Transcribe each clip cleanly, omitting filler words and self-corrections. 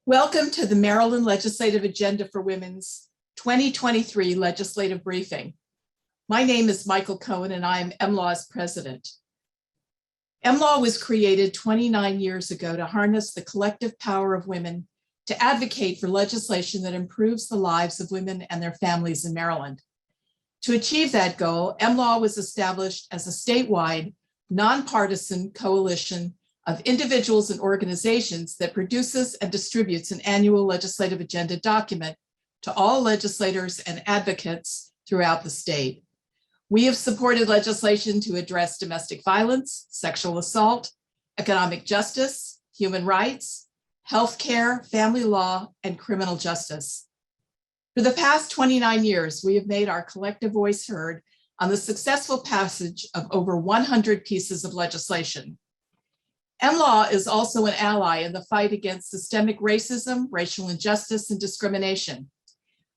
Welcome to the Maryland Legislative Agenda for Women's 2023 Legislative Briefing. My name is Michael Cohen and I am MLAW's president. MLAW was created 29 years ago to harness the collective power of women to advocate for legislation that improves the lives of women and their families in Maryland. To achieve that goal, MLAW was established as a statewide, nonpartisan coalition of individuals and organizations that produces and distributes an annual legislative agenda document to all legislators and advocates throughout the state. We have supported legislation to address domestic violence, sexual assault, economic justice, human rights, healthcare, family law, and criminal justice. For the past 29 years, we have made our collective voice heard on the successful passage of over 100 pieces of legislation. MLAW is also an ally in the fight against systemic racism, racial injustice, and discrimination.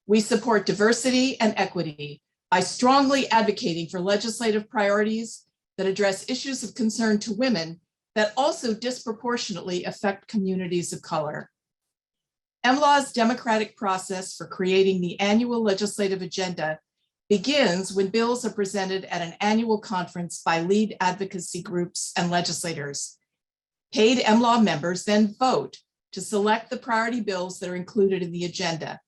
We support diversity and equity by strongly advocating for legislative priorities that address issues of concern to women that also disproportionately affect communities of color. MLAW's democratic process for creating the annual legislative agenda begins when bills are presented at an annual conference by lead advocacy groups and legislators. Paid MLAW members then vote to select the priority bills that are included in the agenda.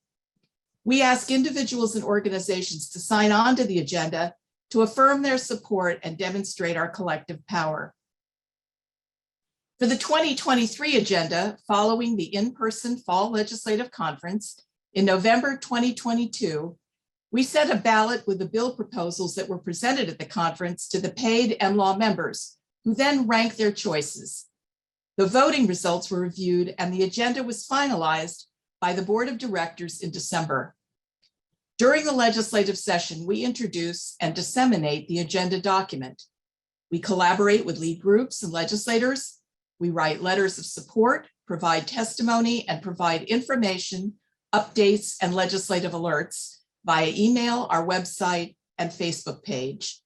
We ask individuals and organizations to sign on to the agenda to affirm their support and demonstrate our collective power. For the 2023 agenda, following the in-person Fall Legislative Conference in November 2022, we set a ballot with the bill proposals that were presented at the conference to the paid MLAW members, who then ranked their choices. The voting results were reviewed and the agenda was finalized by the Board of Directors in December. During the legislative session, we introduce and disseminate the agenda document. We collaborate with lead groups and legislators. We write letters of support, provide testimony, and provide information, updates, and legislative alerts via email, our website, and Facebook page.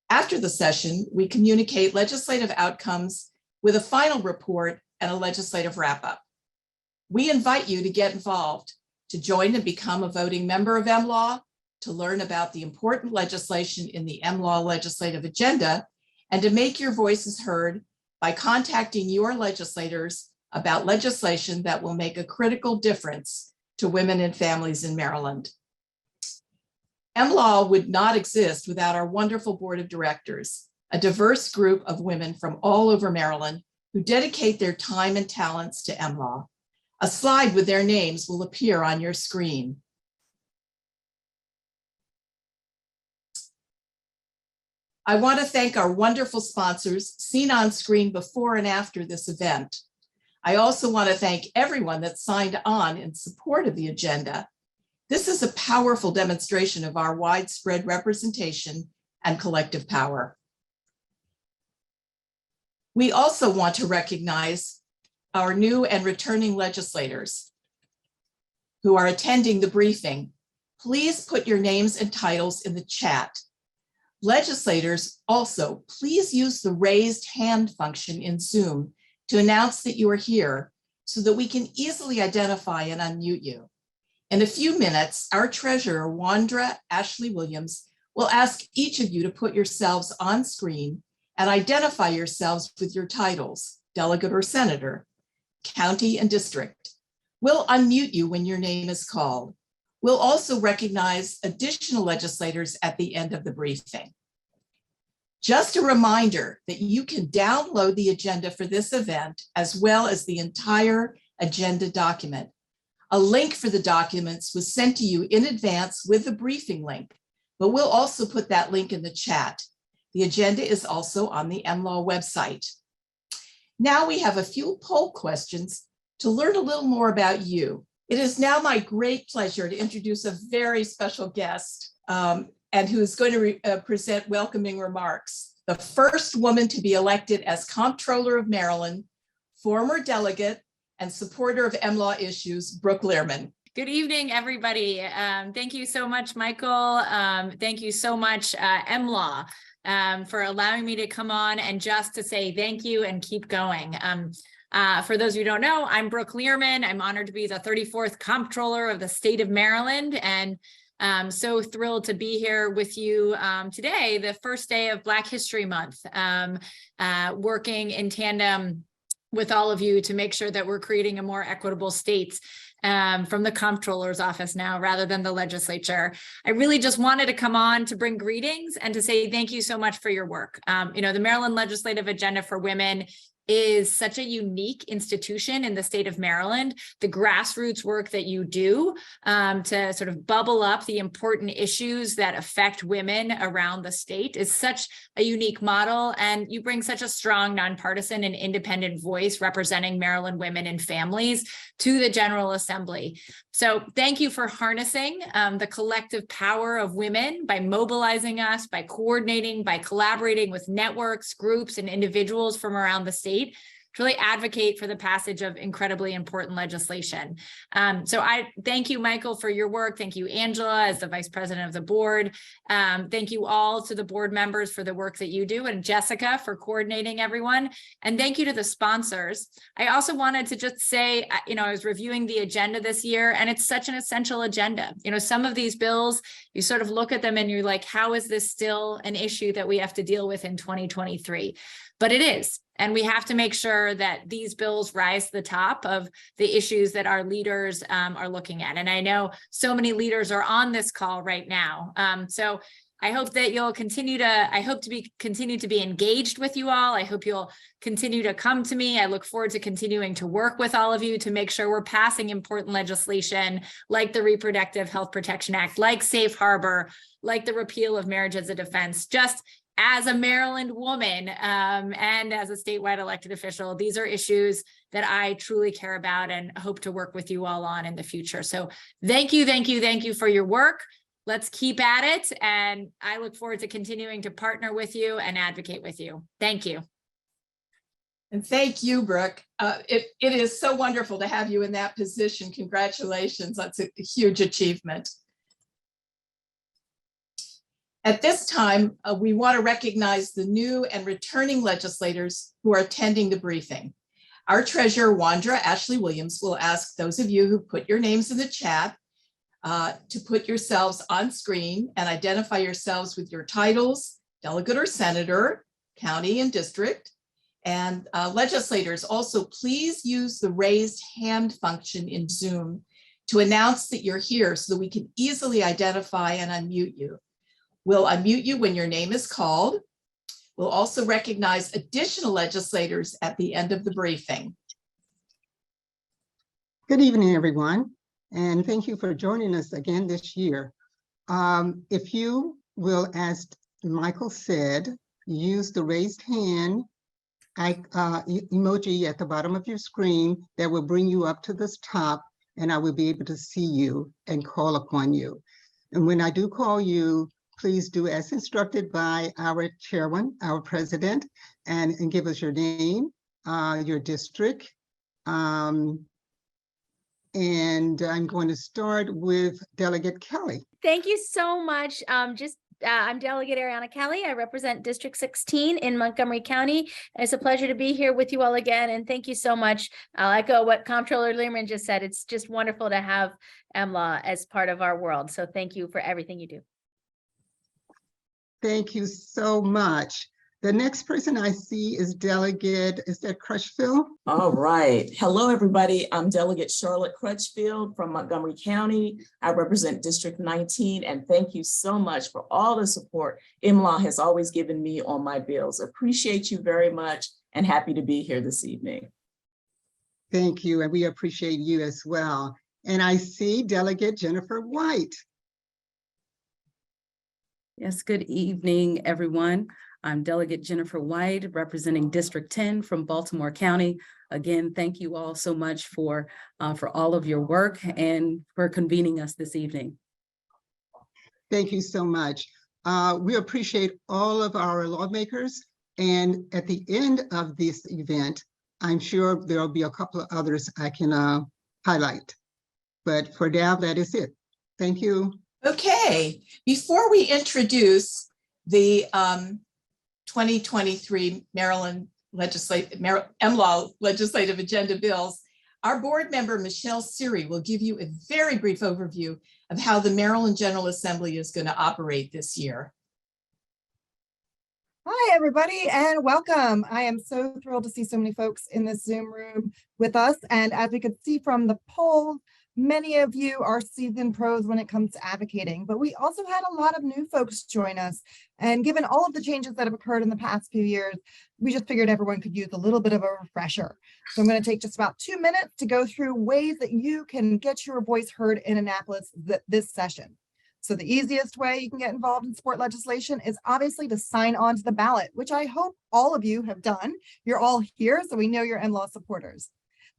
After the session, we communicate legislative outcomes with a final report and a legislative wrap-up. We invite you to get involved, to join and become a voting member of MLAW, to learn about the important legislation in the MLAW legislative agenda, and to make your voices heard by contacting your legislators about legislation that will make a critical difference to women and families in Maryland. MLAW would not exist without our wonderful board of directors, a diverse group of women from all over Maryland who dedicate their time and talents to MLAW. A slide with their names will appear on your screen. I want to thank our wonderful sponsors seen on screen before and after this event. I also want to thank everyone that signed on in support of the agenda. This is a powerful demonstration of our widespread representation and collective power. We also want to recognize our new and returning legislators who are attending the briefing. Please put your names and titles in the chat. Legislators also, please use the raised hand function in Zoom to announce that you are here so that we can easily identify and unmute you. In a few minutes, our treasurer, Wandra Ashley Williams, will ask each of you to put yourselves on screen and identify yourselves with your titles, delegate or senator, county and district. We'll unmute you when your name is called. We'll also recognize additional legislators at the end of the briefing. Just a reminder that you can download the agenda for this event as well as the entire agenda document. A link for the documents was sent to you in advance with the briefing link, but we'll also put that link in the chat. The agenda is also on the MLAW website. Now we have a few poll questions to learn a little more about you. It is now my great pleasure to introduce a very special guest and who's going to present welcoming remarks. The first woman to be elected as Comptroller of Maryland, former delegate and supporter of MLAW issues, Brooke Lehrman. Good evening, everybody. Thank you so much, Michael. Thank you so much, MLAW. For allowing me to come on and just to say thank you and keep going. For those of you who don't know, I'm Brooke Learman. I'm honored to be the 34th Comptroller of the state of Maryland, and so thrilled to be here with you today, the first day of Black History Month, working in tandem with all of you to make sure that we're creating a more equitable state from the Comptroller's office now rather than the legislature. I really just wanted to come on to bring greetings and to say thank you so much for your work. The Maryland Legislative Agenda for Women is such a unique institution in the state of Maryland. The grassroots work that you do to sort of bubble up the important issues that affect women around the state is such a unique model. And you bring such a strong, nonpartisan and independent voice representing Maryland women and families to the General Assembly. So thank you for harnessing the collective power of women by mobilizing us, by coordinating, by collaborating with networks, groups, and individuals from around the state to really advocate for the passage of incredibly important legislation. So I thank you, Michael, for your work. Thank you, Angela, as the Vice President of the board. Thank you all to the board members for the work that you do, and Jessica for coordinating everyone. And thank you to the sponsors. I also wanted to just say, I was reviewing the agenda this year, and it's such an essential agenda. Some of these bills, you sort of look at them and you're like, how is this still an issue that we have to deal with in 2023? But it is. And we have to make sure that these bills rise to the top of the issues that our leaders are looking at. And I know so many leaders are on this call right now. So I hope that you'll continue to be engaged with you all. I hope you'll continue to come to me. I look forward to continuing to work with all of you to make sure we're passing important legislation like the Reproductive Health Protection Act, like Safe Harbor, like the repeal of marriage as a defense. Just as a Maryland woman and as a statewide elected official, these are issues that I truly care about and hope to work with you all on in the future. So thank you for your work. Let's keep at it. And I look forward to continuing to partner with you and advocate with you. Thank you. And thank you, Brooke. It is so wonderful to have you in that position. Congratulations. That's a huge achievement. At this time, we want to recognize the new and returning legislators who are attending the briefing. Our treasurer, Wandra Ashley Williams, will ask those of you who put your names in the chat to put yourselves on screen and identify yourselves with your titles, delegate or senator, county and district. And legislators, also please use the raised hand function in Zoom to announce that you're here so that we can easily identify and unmute you. We'll unmute you when your name is called. We'll also recognize additional legislators at the end of the briefing. Good evening, everyone, and thank you for joining us again this year. If you will, as Michael said, use the raised hand emoji at the bottom of your screen that will bring you up to this top, and I will be able to see you and call upon you. And when I do call you, please do as instructed by our chairman, our president, and give us your name, your district. And I'm going to start with Delegate Kelly. Thank you so much. I'm Delegate Ariana Kelly. I represent District 16 in Montgomery County. It's a pleasure to be here with you all again. And thank you so much. I'll echo what Comptroller Learman just said. It's just wonderful to have MLAW as part of our world. So thank you for everything you do. Thank you so much. The next person I see is Delegate, is that Crutchfield? All right. Hello, everybody. I'm Delegate Charlotte Crutchfield from Montgomery County. I represent District 19, and thank you so much for all the support MLAW has always given me on my bills. Appreciate you very much and happy to be here this evening. Thank you, and we appreciate you as well. And I see Delegate Jennifer White. Yes, good evening, everyone. I'm Delegate Jennifer White, representing District 10 from Baltimore County. Again, thank you all so much for all of your work and for convening us this evening. Thank you so much. We appreciate all of our lawmakers. And at the end of this event, I'm sure there'll be a couple of others I can highlight. But for now, that is it. Thank you. Okay, before we introduce the 2023 Maryland MLAW legislative agenda bills, our board member, Michelle Siri, will give you a very brief overview of how the Maryland General Assembly is going to operate this year. Hi, everybody, and welcome. I am so thrilled to see so many folks in this Zoom room with us. And as we could see from the poll, many of you are seasoned pros when it comes to advocating, but we also had a lot of new folks join us. And given all of the changes that have occurred in the past few years, we just figured everyone could use a little bit of a refresher. So I'm going to take just about 2 minutes to go through ways that you can get your voice heard in Annapolis this session. So the easiest way you can get involved in sport legislation is obviously to sign on to the ballot, which I hope all of you have done. You're all here, so we know you're MLAW supporters.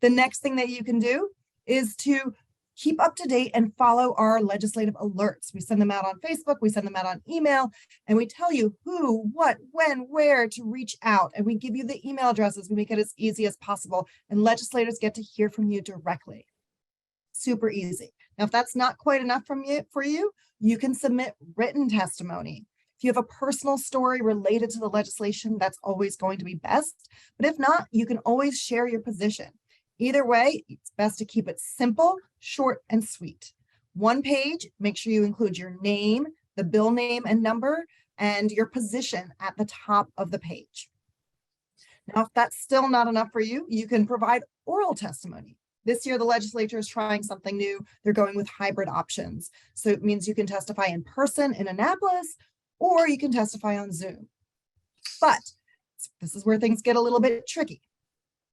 The next thing that you can do is to keep up to date and follow our legislative alerts. We send them out on Facebook, we send them out on email, and we tell you who, what, when, where to reach out. And we give you the email addresses. We make it as easy as possible, and legislators get to hear from you directly. Super easy. Now, if that's not quite enough for you, you can submit written testimony. If you have a personal story related to the legislation, that's always going to be best. But if not, you can always share your position. Either way, it's best to keep it simple, short, and sweet. 1 page, make sure you include your name, the bill name and number, and your position at the top of the page. Now, if that's still not enough for you, you can provide oral testimony. This year, the legislature is trying something new. They're going with hybrid options. So it means you can testify in person in Annapolis, or you can testify on Zoom. But this is where things get a little bit tricky.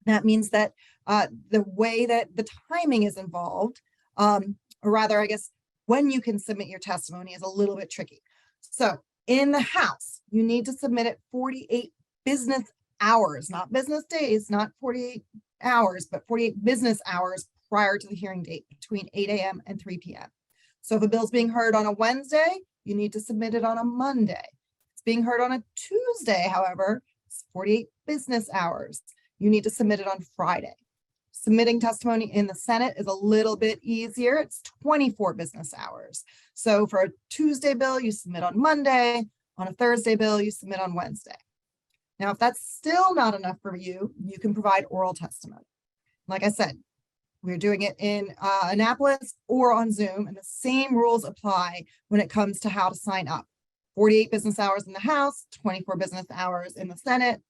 That means that the way that the timing is involved, or rather, I guess, when you can submit your testimony is a little bit tricky. So in the House, you need to submit it 48 business hours, not business days, not 48 hours, but 48 business hours prior to the hearing date between 8 a.m. and 3 p.m. So if a bill's being heard on a Wednesday, you need to submit it on a Monday. If it's being heard on a Tuesday, however, it's 48 business hours. You need to submit it on Friday. Submitting testimony in the Senate is a little bit easier. It's 24 business hours. So for a Tuesday bill, you submit on Monday. On a Thursday bill, you submit on Wednesday. Now, if that's still not enough for you, you can provide oral testimony. Like I said, we're doing it in Annapolis or on Zoom, and the same rules apply when it comes to how to sign up. 48 business hours in the House, 24 business hours in the Senate.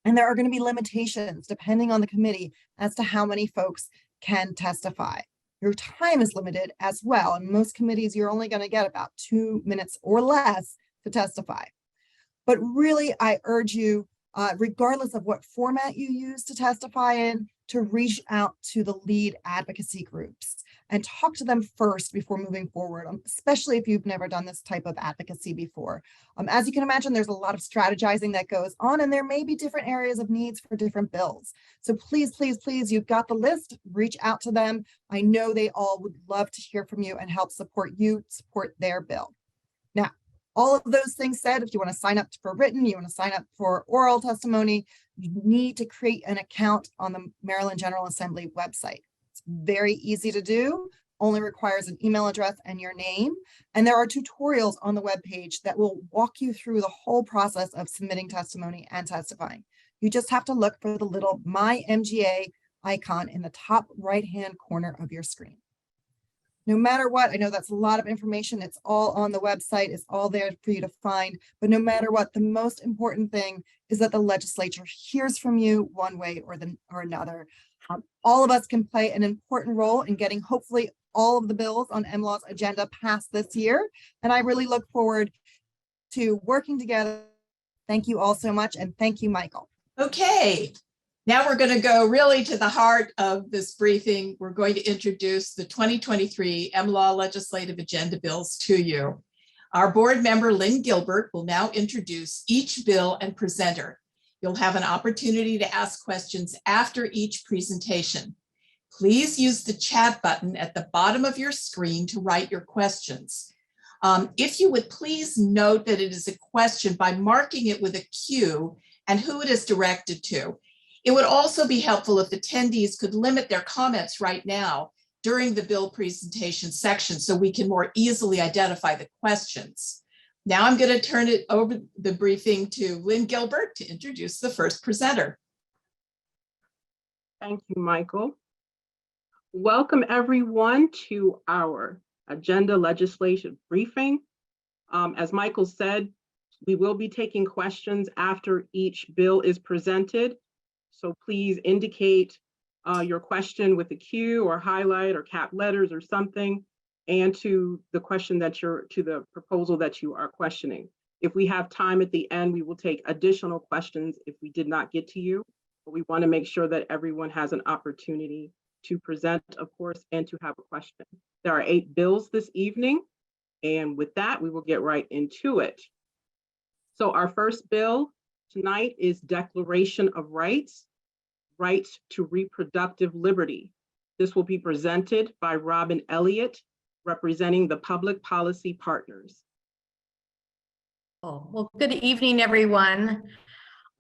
And there are going to be limitations depending on the committee as to how many folks can testify. Your time is limited as well. In most committees, you're only going to get about 2 minutes or less to testify. But really, I urge you, regardless of what format you use to testify in, to reach out to the lead advocacy groups and talk to them first before moving forward, especially if you've never done this type of advocacy before. As you can imagine, there's a lot of strategizing that goes on, and there may be different areas of needs for different bills. So please, please, please, you've got the list, reach out to them. I know they all would love to hear from you and help support you, support their bill. Now, all of those things said, if you want to sign up for written, you want to sign up for oral testimony, you need to create an account on the Maryland General Assembly website. It's very easy to do, only requires an email address and your name. And there are tutorials on the webpage that will walk you through the whole process of submitting testimony and testifying. You just have to look for the little My MGA icon in the top right-hand corner of your screen. No matter what, I know that's a lot of information. It's all on the website. It's all there for you to find. But no matter what, the most important thing is that the legislature hears from you one way or another. All of us can play an important role in getting hopefully all of the bills on MLAW's agenda passed this year. And I really look forward to working together. Thank you all so much. And thank you, Michael. Okay. Now we're going to go really to the heart of this briefing. We're going to introduce the 2023 MLAW legislative agenda bills to you. Our board member, Lynn Gilbert, will now introduce each bill and presenter. You'll have an opportunity to ask questions after each presentation. Please use the chat button at the bottom of your screen to write your questions. If you would please note that it is a question by marking it with a Q and who it is directed to. It would also be helpful if attendees could limit their comments right now during the bill presentation section so we can more easily identify the questions. Now I'm going to turn it over the briefing to Lynn Gilbert to introduce the first presenter. Thank you, Michael. Welcome everyone to our agenda legislation briefing. As Michael said, we will be taking questions after each bill is presented. So please indicate your question with a Q or highlight or cap letters or something, and to the question that to the proposal that you are questioning. If we have time at the end, we will take additional questions if we did not get to you, but we want to make sure that everyone has an opportunity to present, of course, and to have a question. There are 8 bills this evening, and with that, we will get right into it. So our first bill tonight is Declaration of Rights, Rights to Reproductive Liberty. This will be presented by Robin Elliott, representing the Public Policy Partners. Oh, well, good evening, everyone.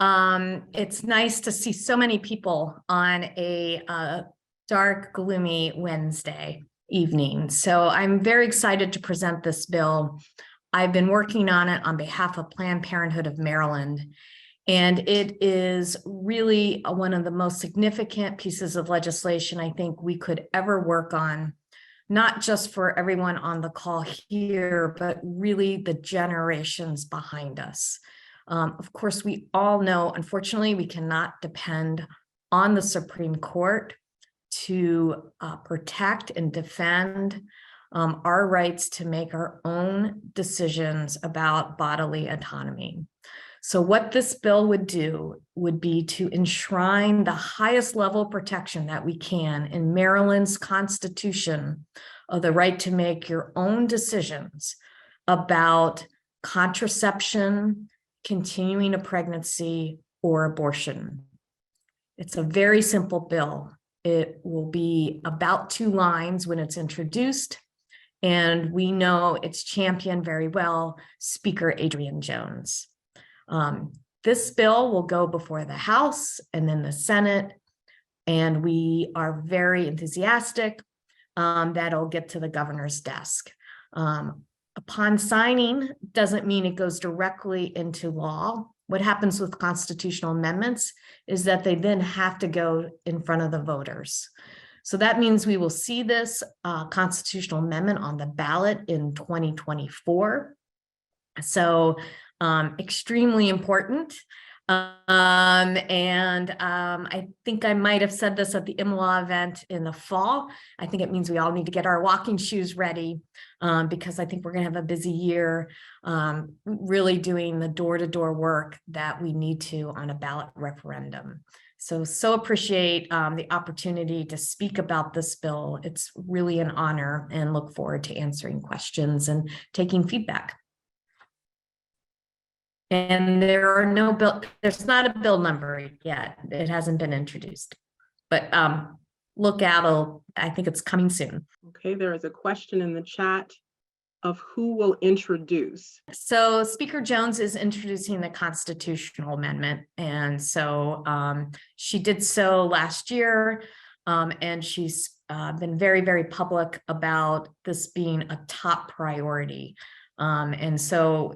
It's nice to see so many people on a dark, gloomy Wednesday evening. So I'm very excited to present this bill. I've been working on it on behalf of Planned Parenthood of Maryland, and it is really one of the most significant pieces of legislation I think we could ever work on, not just for everyone on the call here, but really the generations behind us. Of course, we all know, unfortunately, we cannot depend on the Supreme Court to protect and defend our rights to make our own decisions about bodily autonomy. So what this bill would do would be to enshrine the highest level of protection that we can in Maryland's Constitution of the right to make your own decisions about contraception, continuing a pregnancy, or abortion. It's a very simple bill. It will be about 2 lines when it's introduced, and we know it's championed very well, Speaker Adrian Jones. This bill will go before the House and then the Senate, and we are very enthusiastic that it'll get to the governor's desk. Upon signing doesn't mean it goes directly into law. What happens with constitutional amendments is that they then have to go in front of the voters. So that means we will see this constitutional amendment on the ballot in 2024. So extremely important. I think I might have said this at the MLAW event in the fall. I think it means we all need to get our walking shoes ready because I think we're going to have a busy year really doing the door-to-door work that we need to on a ballot referendum. So appreciate the opportunity to speak about this bill. It's really an honor, and look forward to answering questions and taking feedback. And there's not a bill number yet. It hasn't been introduced, but look out, I think it's coming soon. Okay, there is a question in the chat of who will introduce. So Speaker Jones is introducing the constitutional amendment. And so she did so last year, and she's been very, very public about this being a top priority. And so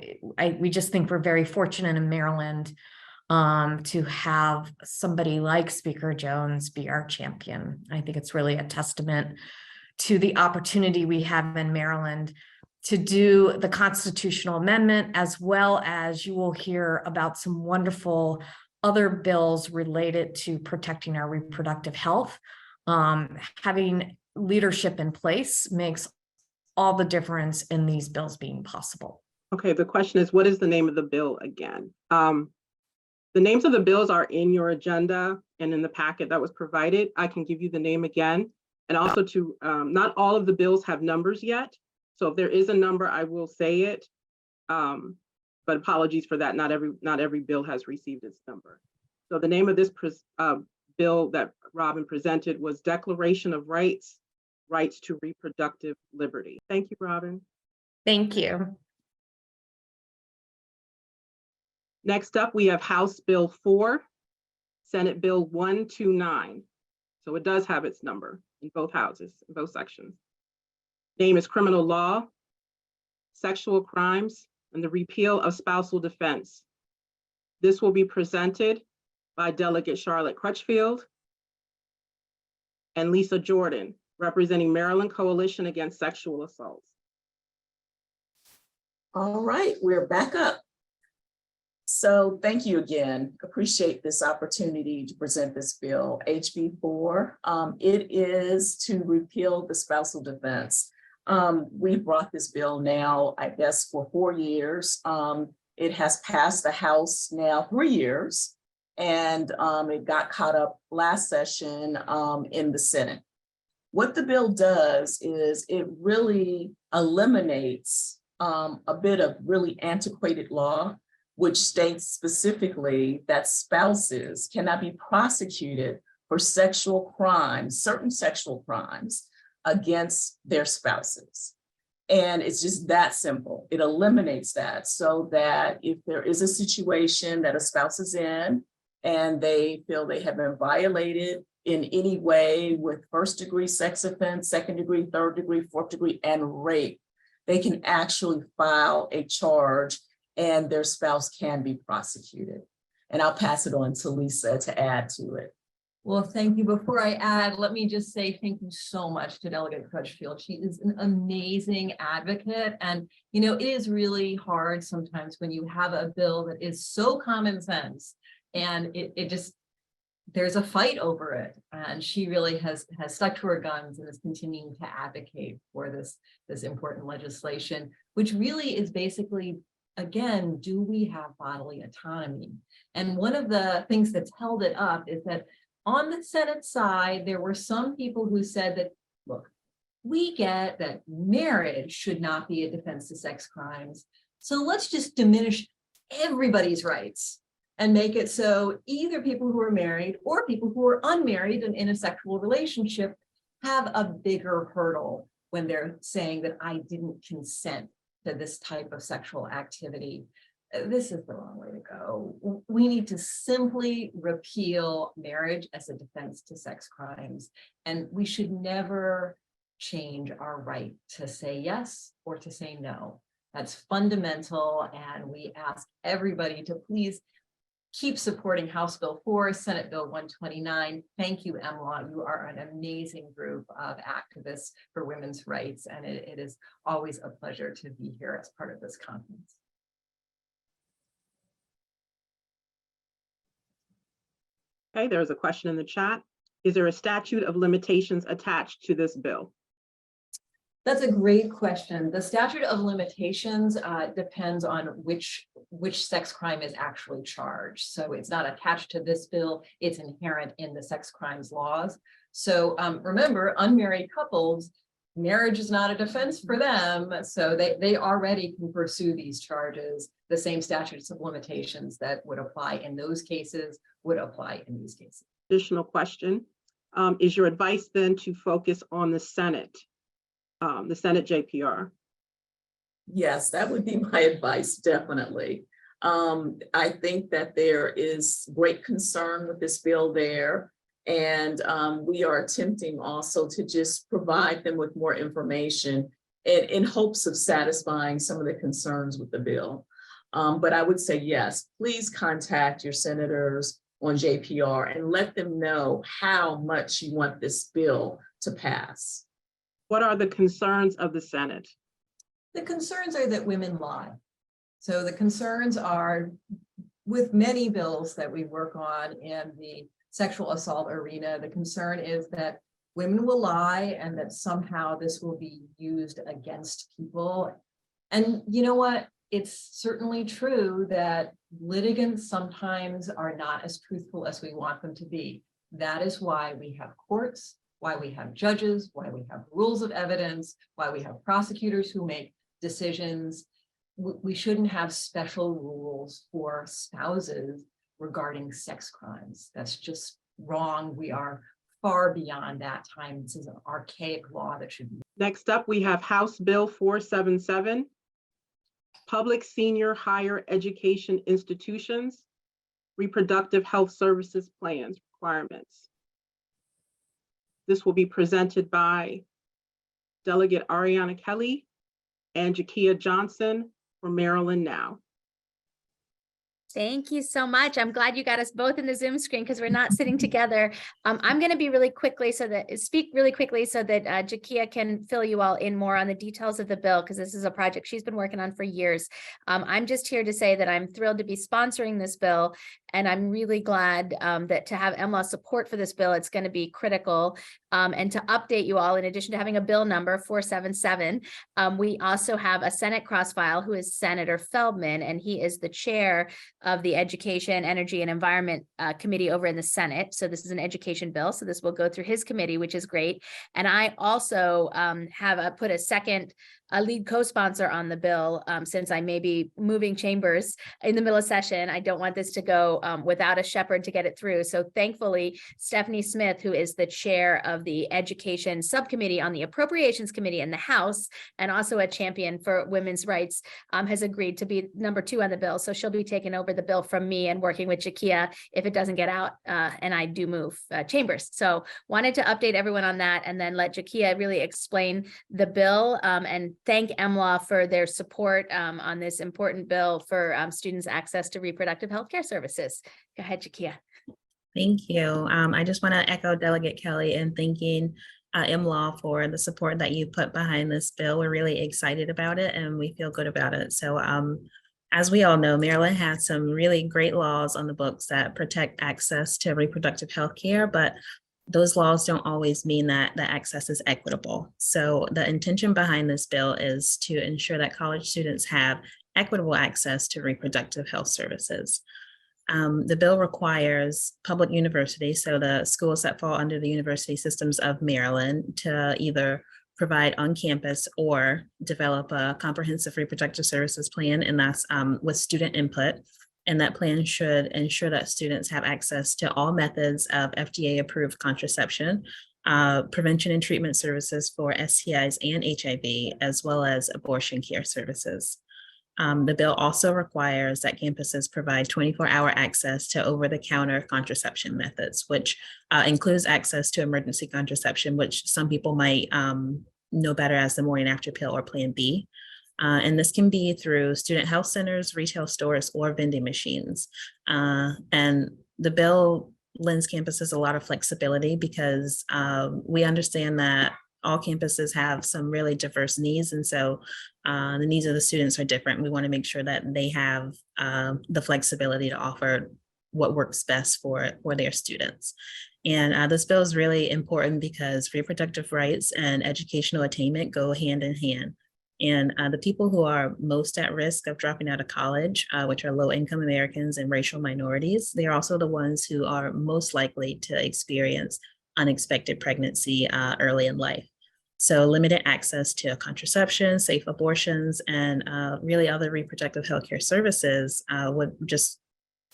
we just think we're very fortunate in Maryland to have somebody like Speaker Jones be our champion. I think it's really a testament to the opportunity we have in Maryland to do the constitutional amendment, as well as you will hear about some wonderful other bills related to protecting our reproductive health. Having leadership in place makes all the difference in these bills being possible. Okay, the question is, what is the name of the bill again? The names of the bills are in your agenda and in the packet that was provided. I can give you the name again. And also to, not all of the bills have numbers yet. So if there is a number, I will say it. But apologies for that. Not every bill has received its number. So the name of this bill that Robin presented was Declaration of Rights, Rights to Reproductive Liberty. Thank you, Robin. Thank you. Next up, we have House Bill 4, Senate Bill 129. So it does have its number in both houses, in both sections. Name is Criminal Law, Sexual Crimes, and the repeal of spousal defense. This will be presented by Delegate Charlotte Crutchfield and Lisa Jordan, representing Maryland Coalition Against Sexual Assault. All right, we're back up. So thank you again. Appreciate this opportunity to present this bill, HB 4. It is to repeal the spousal defense. We've brought this bill now, I guess, for 4 years. It has passed the House now 3 years, and it got caught up last session in the Senate. What the bill does is it really eliminates a bit of really antiquated law, which states specifically that spouses cannot be prosecuted for sexual crimes, certain sexual crimes against their spouses. And it's just that simple. It eliminates that so that if there is a situation that a spouse is in and they feel they have been violated in any way with first-degree sex offense, second-degree, third-degree, fourth-degree, and rape, they can actually file a charge and their spouse can be prosecuted. And I'll pass it on to Lisa to add to it. Well, thank you. Before I add, let me just say thank you so much to Delegate Crutchfield. She is an amazing advocate. And, you know, it is really hard sometimes when you have a bill that is so common sense and it just, there's a fight over it. And she really has stuck to her guns and is continuing to advocate for this important legislation, which really is basically, again, do we have bodily autonomy? And one of the things that's held it up is that on the Senate side, there were some people who said that, look, we get that marriage should not be a defense to sex crimes. So let's just diminish everybody's rights and make it so either people who are married or people who are unmarried and in a sexual relationship have a bigger hurdle when they're saying that I didn't consent to this type of sexual activity. This is the wrong way to go. We need to simply repeal marriage as a defense to sex crimes. And we should never change our right to say yes or to say no. That's fundamental. And we ask everybody to please keep supporting House Bill 4, Senate Bill 129. Thank you, MLAW. You are an amazing group of activists for women's rights. And it is always a pleasure to be here as part of this conference. Okay, there's a question in the chat. Is there a statute of limitations attached to this bill? That's a great question. The statute of limitations depends on which sex crime is actually charged. So it's not attached to this bill, it's inherent in the sex crimes laws. So remember, unmarried couples, marriage is not a defense for them. So they already can pursue these charges. The same statutes of limitations that would apply in those cases would apply in these cases. Additional question. Is your advice then to focus on the Senate JPR? Yes, that would be my advice, definitely. I think that there is great concern with this bill there. And we are attempting also to just provide them with more information in hopes of satisfying some of the concerns with the bill. But I would say, yes, please contact your senators on JPR and let them know how much you want this bill to pass. What are the concerns of the Senate? The concerns are that women lie. So the concerns are with many bills that we work on in the sexual assault arena, the concern is that women will lie and that somehow this will be used against people. And you know what? It's certainly true that litigants sometimes are not as truthful as we want them to be. That is why we have courts, why we have judges, why we have rules of evidence, why we have prosecutors who make decisions. We shouldn't have special rules for spouses regarding sex crimes. That's just wrong. We are far beyond that time. This is an archaic law that should be. Next up, we have House Bill 477, Public Senior Higher Education Institutions, Reproductive Health Services Plans Requirements. This will be presented by Delegate Ariana Kelly and Jakia Johnson, for Maryland Now. Thank you so much. I'm glad you got us both in the Zoom screen because we're not sitting together. I'm going to be speak really quickly so that Jakia can fill you all in more on the details of the bill, because this is a project she's been working on for years. I'm just here to say that I'm thrilled to be sponsoring this bill, and I'm really glad that to have MLAW support for this bill, it's going to be critical. And to update you all, in addition to having a bill number 477, we also have a Senate cross-file who is Senator Feldman, and he is the chair of the Education, Energy, and Environment Committee over in the Senate. So this is an education bill. So this will go through his committee, which is great. And I also have put a lead co-sponsor on the bill since I may be moving chambers in the middle of session. I don't want this to go without a shepherd to get it through. So thankfully, Stephanie Smith, who is the chair of the Education Subcommittee on the Appropriations Committee in the House, and also a champion for women's rights, has agreed to be number 2 on the bill. So she'll be taking over the bill from me and working with Jakia if it doesn't get out and I do move chambers. So wanted to update everyone on that, and then let Jakia really explain the bill and thank MLAW for their support on this important bill for students' access to reproductive health care services. Go ahead, Jakia. Thank you. I just want to echo Delegate Kelly in thanking MLAW for the support that you put behind this bill. We're really excited about it and we feel good about it. So as we all know, Maryland has some really great laws on the books that protect access to reproductive health care, but those laws don't always mean that the access is equitable. So the intention behind this bill is to ensure that college students have equitable access to reproductive health services. The bill requires public universities, so the schools that fall under the university systems of Maryland, to either provide on campus or develop a comprehensive reproductive services plan, and that's with student input. And that plan should ensure that students have access to all methods of FDA-approved contraception, prevention and treatment services for STIs and HIV, as well as abortion care services. The bill also requires that campuses provide 24-hour access to over-the-counter contraception methods, which includes access to emergency contraception, which some people might know better as the morning after pill or Plan B. And this can be through student health centers, retail stores, or vending machines. And the bill lends campuses a lot of flexibility because we understand that all campuses have some really diverse needs. And so the needs of the students are different. We want to make sure that they have the flexibility to offer what works best for their students. And this bill is really important because reproductive rights and educational attainment go hand in hand. And the people who are most at risk of dropping out of college, which are low-income Americans and racial minorities, they are also the ones who are most likely to experience unexpected pregnancy early in life. So limited access to contraception, safe abortions, and really other reproductive healthcare services would just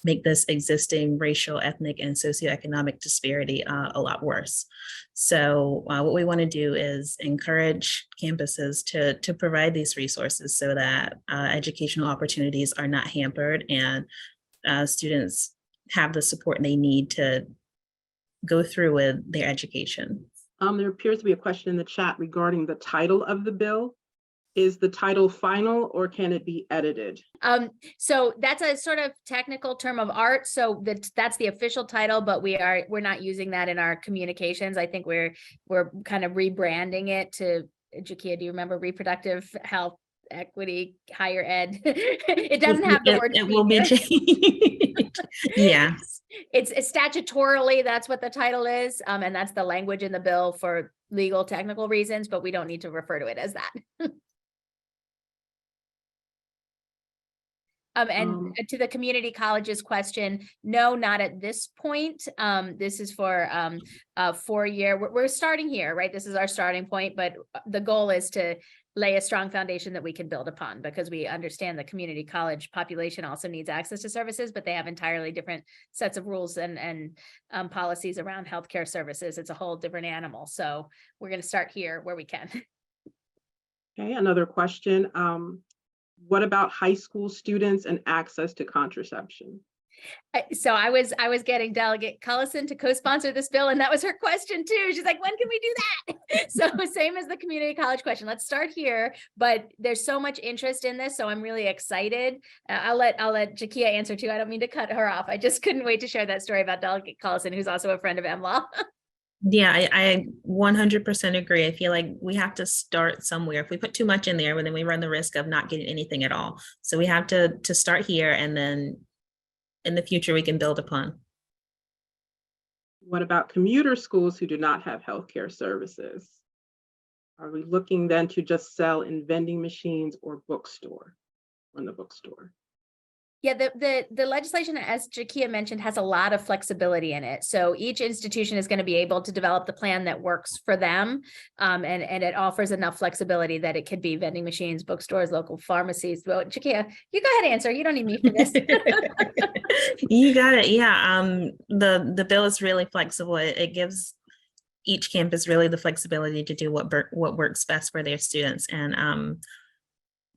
make this existing racial, ethnic, and socioeconomic disparity a lot worse. So what we want to do is encourage campuses to provide these resources so that educational opportunities are not hampered and students have the support they need to go through with their education. There appears to be a question in the chat regarding the title of the bill. Is the title final or can it be edited? So that's a sort of technical term of art. So that's the official title, but we're not using that in our communications. I think we're kind of rebranding it to, Jakia, do you remember reproductive health, equity, higher ed? It doesn't have the word. It will be changed. Yeah. It's statutorily, that's what the title is. And that's the language in the bill for legal technical reasons, but we don't need to refer to it as that. And to the community colleges question, no, not at this point. This is for a 4-year, we're starting here, right? This is our starting point, but the goal is to lay a strong foundation that we can build upon, because we understand the community college population also needs access to services, but they have entirely different sets of rules and policies around healthcare services. It's a whole different animal. So we're going to start here where we can. Okay, another question. What about high school students and access to contraception? So I was getting Delegate Cullison to co-sponsor this bill, and that was her question too. She's like, when can we do that? So same as the community college question. Let's start here, but there's so much interest in this, so I'm really excited. I'll let Jakia answer too. I don't mean to cut her off. I just couldn't wait to share that story about Delegate Cullison, who's also a friend of MLAW. Yeah, I 100% agree. I feel like we have to start somewhere. If we put too much in there, then we run the risk of not getting anything at all. So we have to start here, and then in the future we can build upon. What about commuter schools who do not have healthcare services? Are we looking then to just sell in vending machines or bookstore, in the bookstore? Yeah, the legislation, as Jakia mentioned, has a lot of flexibility in it. So each institution is going to be able to develop the plan that works for them. And it offers enough flexibility that it could be vending machines, bookstores, local pharmacies. Well, Jakia, you go ahead and answer. You don't need me for this. You got it. Yeah. The bill is really flexible. It gives each campus really the flexibility to do what works best for their students. And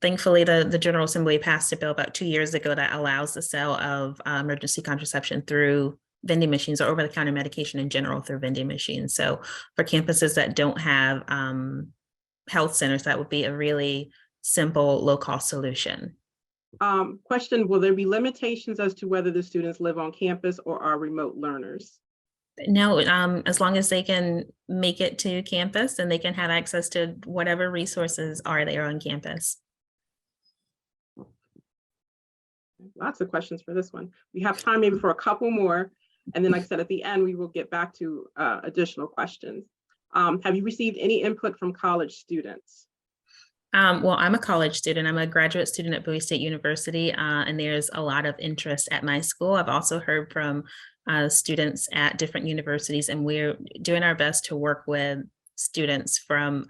thankfully, the General Assembly passed a bill about 2 years ago that allows the sale of emergency contraception through vending machines, or over-the-counter medication in general through vending machines. So for campuses that don't have health centers, that would be a really simple, low-cost solution. Question, will there be limitations as to whether the students live on campus or are remote learners? No, as long as they can make it to campus and they can have access to whatever resources are there on campus. Lots of questions for this one. We have time maybe for a couple more. And then, like I said, at the end, we will get back to additional questions. Have you received any input from college students? Well, I'm a college student. I'm a graduate student at Bowie State University, and there's a lot of interest at my school. I've also heard from students at different universities, and we're doing our best to work with students from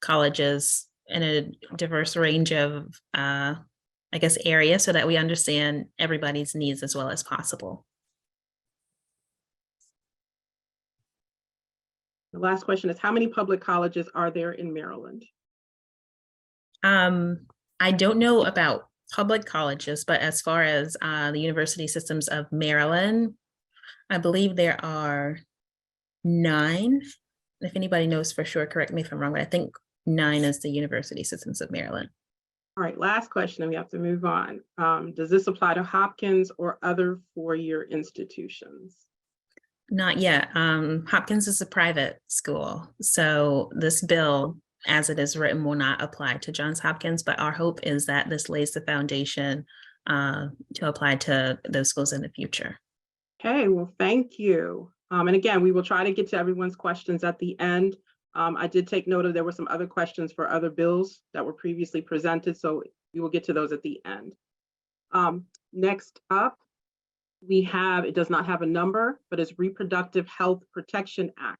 colleges in a diverse range of area, so that we understand everybody's needs as well as possible. The last question is, how many public colleges are there in Maryland? I don't know about public colleges, but as far as the university systems of Maryland, I believe there are 9. If anybody knows for sure, correct me if I'm wrong, but I think 9 is the university systems of Maryland. All right, last question, and we have to move on. Does this apply to Hopkins or other four-year institutions? Not yet. Hopkins is a private school, so this bill, as it is written, will not apply to Johns Hopkins, but our hope is that this lays the foundation to apply to those schools in the future. Okay, well, thank you. And again, we will try to get to everyone's questions at the end. I did take note of there were some other questions for other bills that were previously presented, so we will get to those at the end. Next up, we have, it does not have a number, but it's Reproductive Health Protection Act.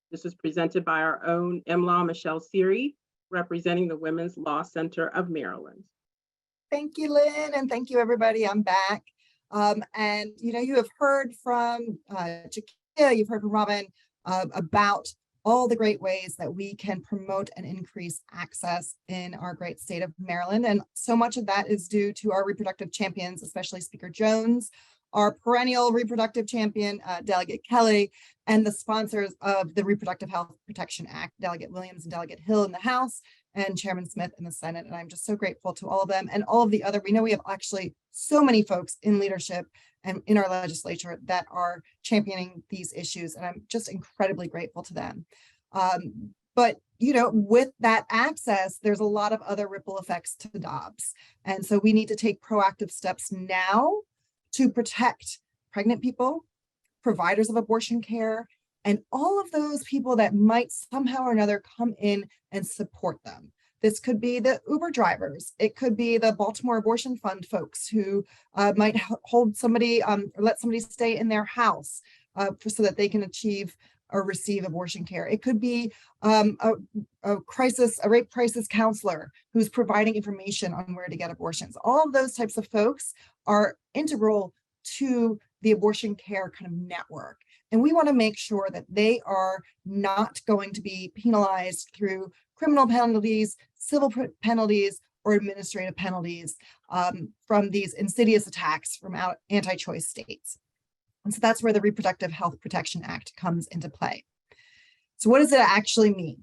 This is presented by our own MLAW, Michelle Siri, representing the Women's Law Center of Maryland. Thank you, Lynn, and thank you, everybody. I'm back. And you have heard from Jakia, you've heard from Robin about all the great ways that we can promote and increase access in our great state of Maryland. And so much of that is due to our reproductive champions, especially Speaker Jones, our perennial reproductive champion, Delegate Kelly, and the sponsors of the Reproductive Health Protection Act, Delegate Williams and Delegate Hill in the House, and Chairman Smith in the Senate. And I'm just so grateful to all of them and all of the other, we know we have actually so many folks in leadership and in our legislature that are championing these issues. And I'm just incredibly grateful to them. But with that access, there's a lot of other ripple effects to Dobbs. And so we need to take proactive steps now to protect pregnant people, providers of abortion care, and all of those people that might somehow or another come in and support them. This could be the Uber drivers. It could be the Baltimore Abortion Fund folks who might hold somebody or let somebody stay in their house so that they can achieve or receive abortion care. It could be a rape crisis counselor who's providing information on where to get abortions. All of those types of folks are integral to the abortion care kind of network. And we want to make sure that they are not going to be penalized through criminal penalties, civil penalties, or administrative penalties from these insidious attacks from anti-choice states. And so that's where the Reproductive Health Protection Act comes into play. So what does it actually mean?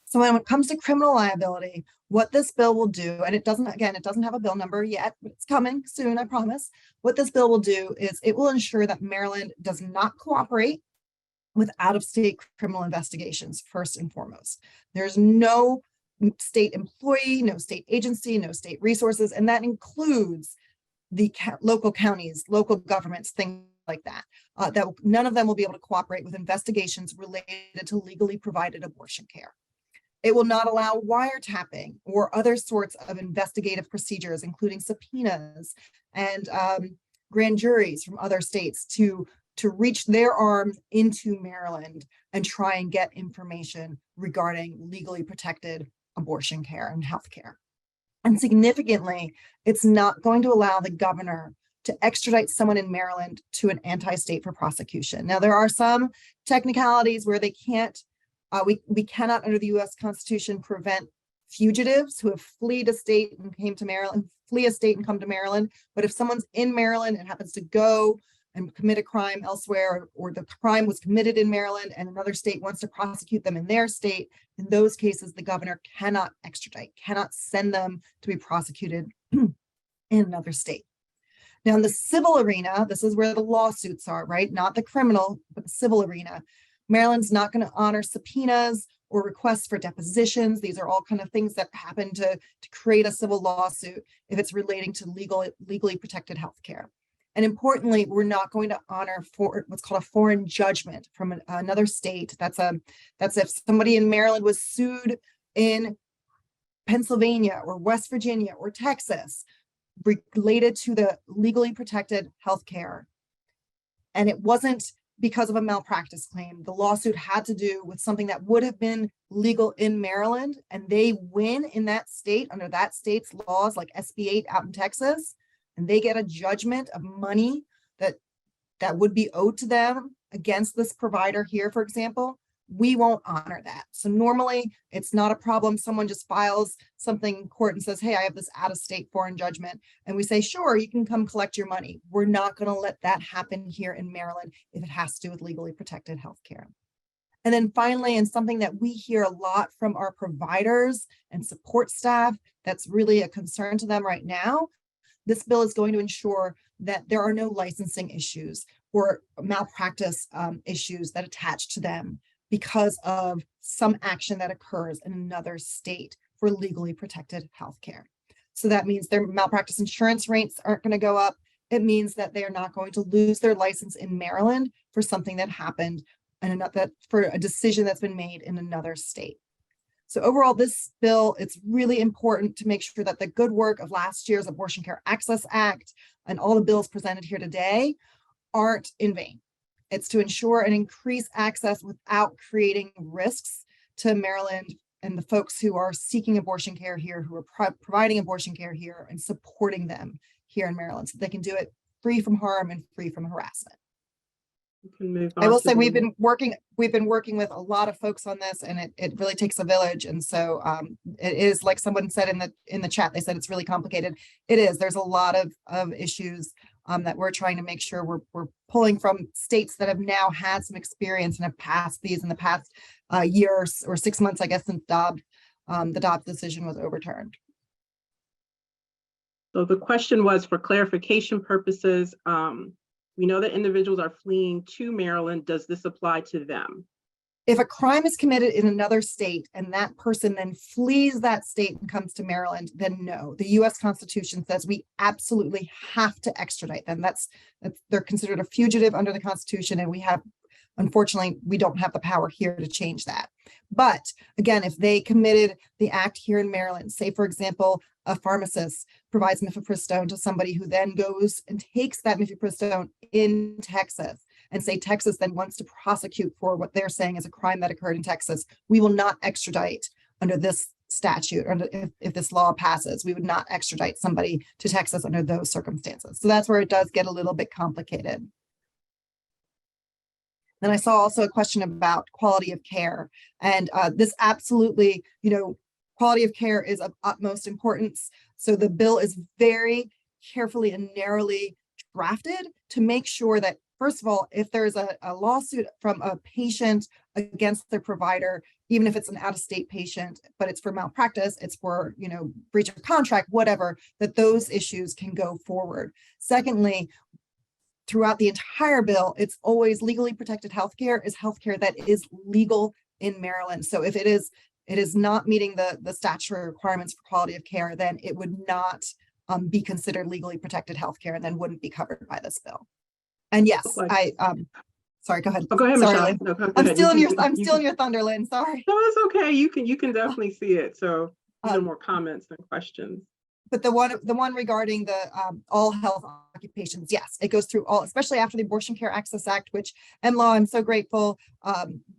So when it comes to criminal liability, what this bill will do, and it doesn't have a bill number yet, but it's coming soon, I promise. What this bill will do is it will ensure that Maryland does not cooperate with out-of-state criminal investigations, first and foremost. There's no state employee, no state agency, no state resources, and that includes the local counties, local governments, things like that, that none of them will be able to cooperate with investigations related to legally provided abortion care. It will not allow wiretapping or other sorts of investigative procedures, including subpoenas and grand juries from other states to reach their arms into Maryland and try and get information regarding legally protected abortion care and health care. And significantly, it's not going to allow the governor to extradite someone in Maryland to an anti-state for prosecution. Now, there are some technicalities where they can't, we cannot under the US Constitution prevent fugitives who have fled a state and came to Maryland, flee a state and come to Maryland. But if someone's in Maryland and happens to go and commit a crime elsewhere, or the crime was committed in Maryland and another state wants to prosecute them in their state, in those cases, the governor cannot extradite, cannot send them to be prosecuted in another state. Now, in the civil arena, this is where the lawsuits are, right? Not the criminal, but the civil arena. Maryland's not going to honor subpoenas or requests for depositions. These are all kind of things that happen to create a civil lawsuit if it's relating to legally protected health care. And importantly, we're not going to honor for what's called a foreign judgment from another state. That's if somebody in Maryland was sued in Pennsylvania or West Virginia or Texas related to the legally protected health care. And it wasn't because of a malpractice claim. The lawsuit had to do with something that would have been legal in Maryland, and they win in that state under that state's laws, like SB 8 out in Texas, and they get a judgment of money that would be owed to them against this provider here, for example. We won't honor that. So normally it's not a problem. Someone just files something in court and says, hey, I have this out-of-state foreign judgment. And we say, sure, you can come collect your money. We're not going to let that happen here in Maryland if it has to do with legally protected health care. And then finally, and something that we hear a lot from our providers and support staff, that's really a concern to them right now, this bill is going to ensure that there are no licensing issues or malpractice issues that attach to them because of some action that occurs in another state for legally protected healthcare. So that means their malpractice insurance rates aren't going to go up. It means that they are not going to lose their license in Maryland for something that happened and that for a decision that's been made in another state. So overall, this bill, it's really important to make sure that the good work of last year's Abortion Care Access Act and all the bills presented here today aren't in vain. It's to ensure and increase access without creating risks to Maryland and the folks who are seeking abortion care here, who are providing abortion care here and supporting them here in Maryland so they can do it free from harm and free from harassment. I will say we've been working with a lot of folks on this, and it really takes a village. And so it is, like someone said in the chat, they said it's really complicated. It is. There's a lot of issues that we're trying to make sure we're pulling from states that have now had some experience and have passed these in the past year or 6 months, I guess, since the Dobbs decision was overturned. So the question was, for clarification purposes, we know that individuals are fleeing to Maryland. Does this apply to them? If a crime is committed in another state and that person then flees that state and comes to Maryland, then no. The US Constitution says we absolutely have to extradite them. They're considered a fugitive under the Constitution, and unfortunately, we don't have the power here to change that. But again, if they committed the act here in Maryland, say, for example, a pharmacist provides mifepristone to somebody who then goes and takes that mifepristone in Texas, and say Texas then wants to prosecute for what they're saying is a crime that occurred in Texas, we will not extradite under this statute. If this law passes, we would not extradite somebody to Texas under those circumstances. So that's where it does get a little bit complicated. Then I saw also a question about quality of care. And this absolutely, Quality of care is of utmost importance. So the bill is very carefully and narrowly drafted to make sure that, first of all, if there's a lawsuit from a patient against their provider, even if it's an out-of-state patient, but it's for malpractice, it's for, breach of contract, whatever, that those issues can go forward. Secondly, throughout the entire bill, it's always legally protected healthcare is healthcare that is legal in Maryland. So if it is not meeting the statutory requirements for quality of care, then it would not be considered legally protected healthcare and then wouldn't be covered by this bill. And yes, Okay. Sorry, go ahead. Oh, go ahead, Sorry, Michelle. Lynn. No, go I'm ahead. stealing your thunder, Lynn. Sorry. No, it's okay. You can definitely see it. So these are more comments than questions. But the one regarding the all health occupations, yes, it goes through all, especially after the Abortion Care Access Act, which MLAW, I'm so grateful,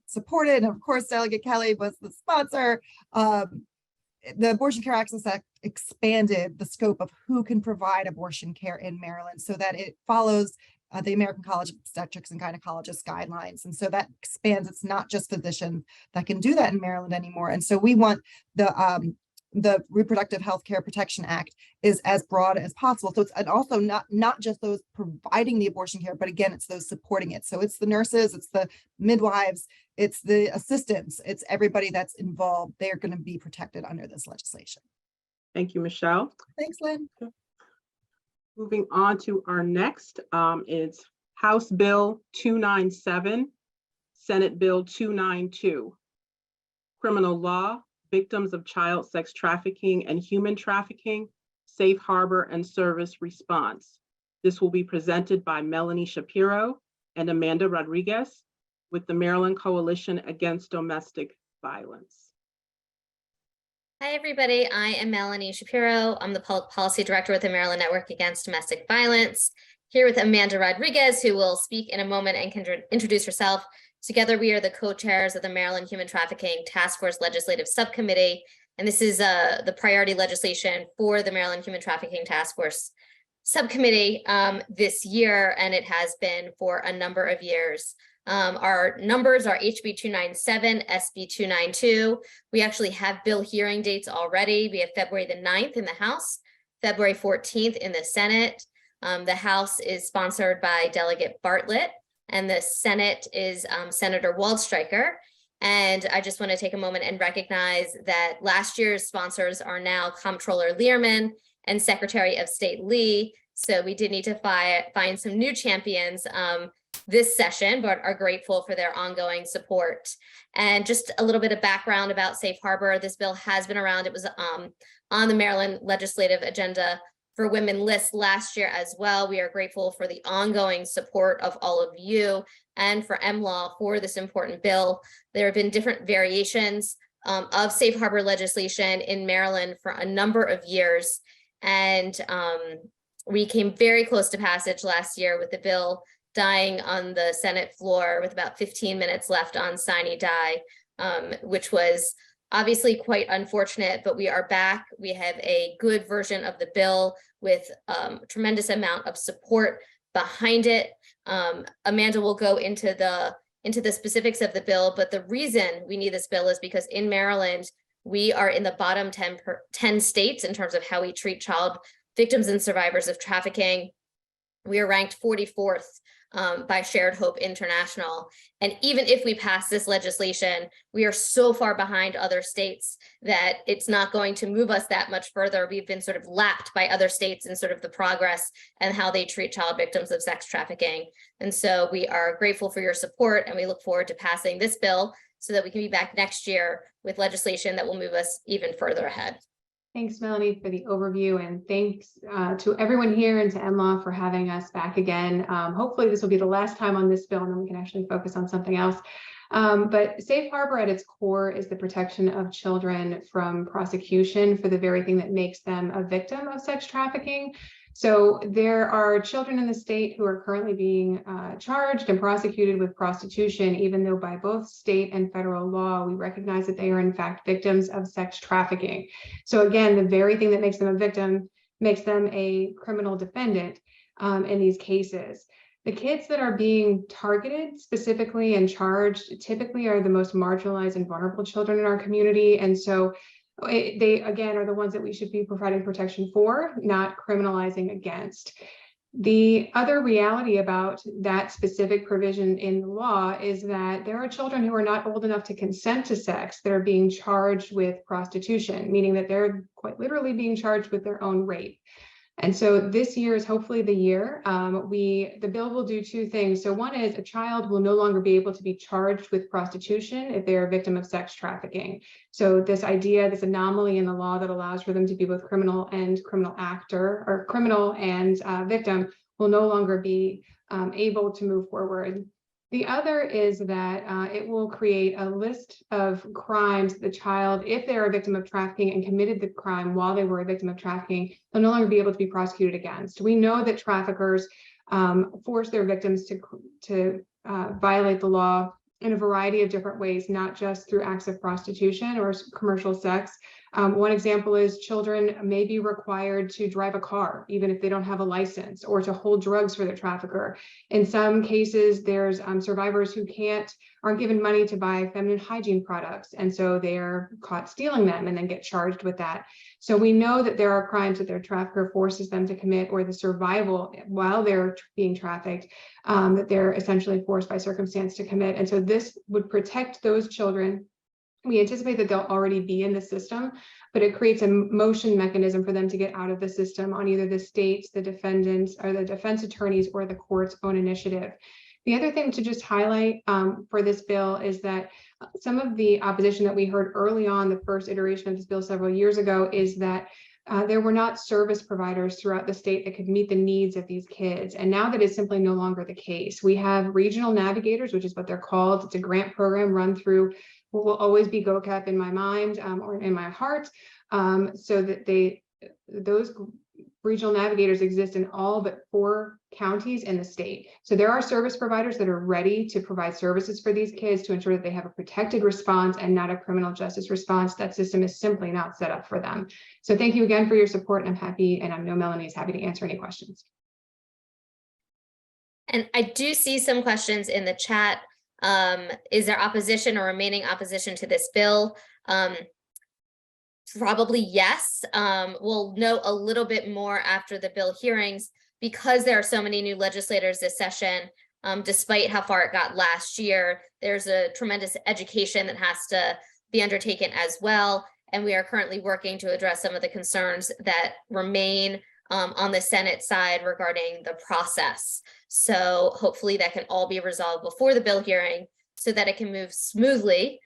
supported. And of course, Delegate Kelly was the sponsor. The Abortion Care Access Act expanded the scope of who can provide abortion care in Maryland so that it follows the American College of Obstetrics and Gynecologists guidelines. And so that expands. It's not just physicians that can do that in Maryland anymore. And so we want the Reproductive Health Care Protection Act is as broad as possible. So it's and also not just those providing the abortion care, but again, it's those supporting it. So it's the nurses, it's the midwives, it's the assistants, it's everybody that's involved. They're going to be protected under this legislation. Thank you, Michelle. Thanks, Lynn. Moving on to our next is House Bill 297, Senate Bill 292, Criminal Law, Victims of Child Sex Trafficking and Human Trafficking, Safe Harbor and Service Response. This will be presented by Melanie Shapiro and Amanda Rodriguez with the Maryland Coalition Against Domestic Violence. Hi, everybody. I am Melanie Shapiro. I'm the Public Policy Director with the Maryland Network Against Domestic Violence, here with Amanda Rodriguez, who will speak in a moment and can introduce herself. Together, we are the co-chairs of the Maryland Human Trafficking Task Force Legislative Subcommittee, and this is the priority legislation for the Maryland Human Trafficking Task Force Subcommittee this year, and it has been for a number of years. Our numbers are HB 297, SB 292. We actually have bill hearing dates already. We have February the 9th in the House, February 14th in the Senate. The House is sponsored by Delegate Bartlett, and the Senate is Senator Waldstreicher. And I just want to take a moment and recognize that last year's sponsors are now Comptroller Learman and Secretary of State Lee. So we did need to find some new champions this session, but are grateful for their ongoing support. And just a little bit of background about Safe Harbor. This bill has been around. It was on the Maryland legislative agenda for women list last year as well. We are grateful for the ongoing support of all of you and for MLAW for this important bill. There have been different variations of Safe Harbor legislation in Maryland for a number of years. And we came very close to passage last year with the bill dying on the Senate floor with about 15 minutes left on sine die, which was obviously quite unfortunate, but we are back. We have a good version of the bill with a tremendous amount of support behind it. Amanda will go into the specifics of the bill, but the reason we need this bill is because in Maryland, we are in the bottom 10 states in terms of how we treat child victims and survivors of trafficking. We are ranked 44th by Shared Hope International. And even if we pass this legislation, we are so far behind other states that it's not going to move us that much further. We've been sort of lapped by other states in sort of the progress and how they treat child victims of sex trafficking. And so we are grateful for your support, and we look forward to passing this bill so that we can be back next year with legislation that will move us even further ahead. Thanks, Melanie, for the overview, and thanks to everyone here and to MLAW for having us back again. Hopefully this will be the last time on this bill, and then we can actually focus on something else. But Safe Harbor at its core is the protection of children from prosecution for the very thing that makes them a victim of sex trafficking. So there are children in the state who are currently being charged and prosecuted with prostitution, even though by both state and federal law, we recognize that they are in fact victims of sex trafficking. So again, the very thing that makes them a victim makes them a criminal defendant in these cases. The kids that are being targeted specifically and charged typically are the most marginalized and vulnerable children in our community. And so they again are the ones that we should be providing protection for, not criminalizing against. The other reality about that specific provision in the law is that there are children who are not old enough to consent to sex that are being charged with prostitution, meaning that they're quite literally being charged with their own rape. And so this year is hopefully the year. The bill will do two things. So one is a child will no longer be able to be charged with prostitution if they are a victim of sex trafficking. So this idea, this anomaly in the law that allows for them to be both criminal and criminal actor, or criminal and victim, will no longer be able to move forward. The other is that it will create a list of crimes that the child, if they're a victim of trafficking and committed the crime while they were a victim of trafficking, they'll no longer be able to be prosecuted against. We know that traffickers force their victims to violate the law in a variety of different ways, not just through acts of prostitution or commercial sex. One example is children may be required to drive a car, even if they don't have a license, or to hold drugs for their trafficker. In some cases, there's survivors who aren't given money to buy feminine hygiene products, and so they are caught stealing them and then get charged with that. So we know that there are crimes that their trafficker forces them to commit, or the survival while they're being trafficked, that they're essentially forced by circumstance to commit. And so this would protect those children. We anticipate that they'll already be in the system, but it creates a motion mechanism for them to get out of the system on either the states, the defendants, or the defense attorneys, or the court's own initiative. The other thing to just highlight for this bill is that some of the opposition that we heard early on the first iteration of this bill several years ago is that there were not service providers throughout the state that could meet the needs of these kids. And now that is simply no longer the case. We have regional navigators, which is what they're called. It's a grant program run through what will always be GOCAP in my mind or in my heart, so that those regional navigators exist in all but 4 counties in the state. So there are service providers that are ready to provide services for these kids to ensure that they have a protected response and not a criminal justice response. That system is simply not set up for them. So thank you again for your support, and I'm happy, and I know Melanie is happy to answer any questions. And I do see some questions in the chat. Is there opposition or remaining opposition to this bill? Probably yes. We'll know a little bit more after the bill hearings, because there are so many new legislators this session. Despite how far it got last year, there's a tremendous education that has to be undertaken as well. And we are currently working to address some of the concerns that remain on the Senate side regarding the process. So hopefully that can all be resolved before the bill hearing so that it can move smoothly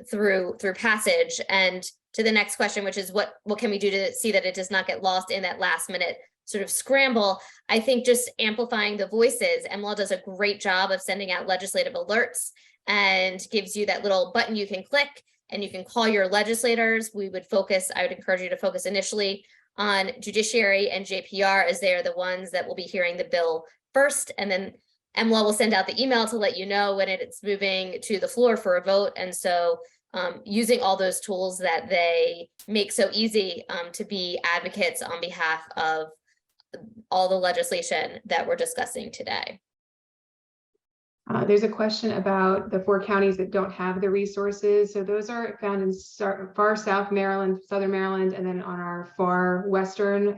through passage. And to the next question, which is what can we do to see that it does not get lost in that last minute sort of scramble? I think just amplifying the voices. MLAW does a great job of sending out legislative alerts and gives you that little button you can click and you can call your legislators. I would encourage you to focus initially on judiciary and JPR, as they are the ones that will be hearing the bill first. And then MLAW will send out the email to let you know when it's moving to the floor for a vote. And so using all those tools that they make so easy to be advocates on behalf of all the legislation that we're discussing today. There's a question about the 4 counties that don't have the resources. So those are found in far south Maryland, southern Maryland, and then on our far western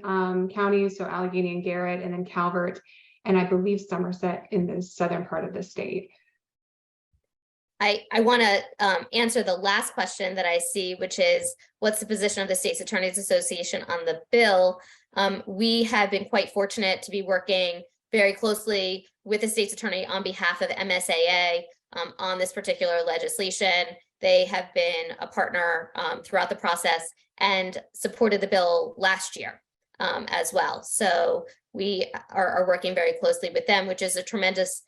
counties, so Allegheny and Garrett, and then Calvert, and I believe Somerset in the southern part of the state. I want to answer the last question that I see, which is, what's the position of the States Attorneys Association on the bill? We have been quite fortunate to be working very closely with the state's attorney on behalf of MSAA on this particular legislation. They have been a partner throughout the process and supported the bill last year as well. So we are working very closely with them, which is a tremendous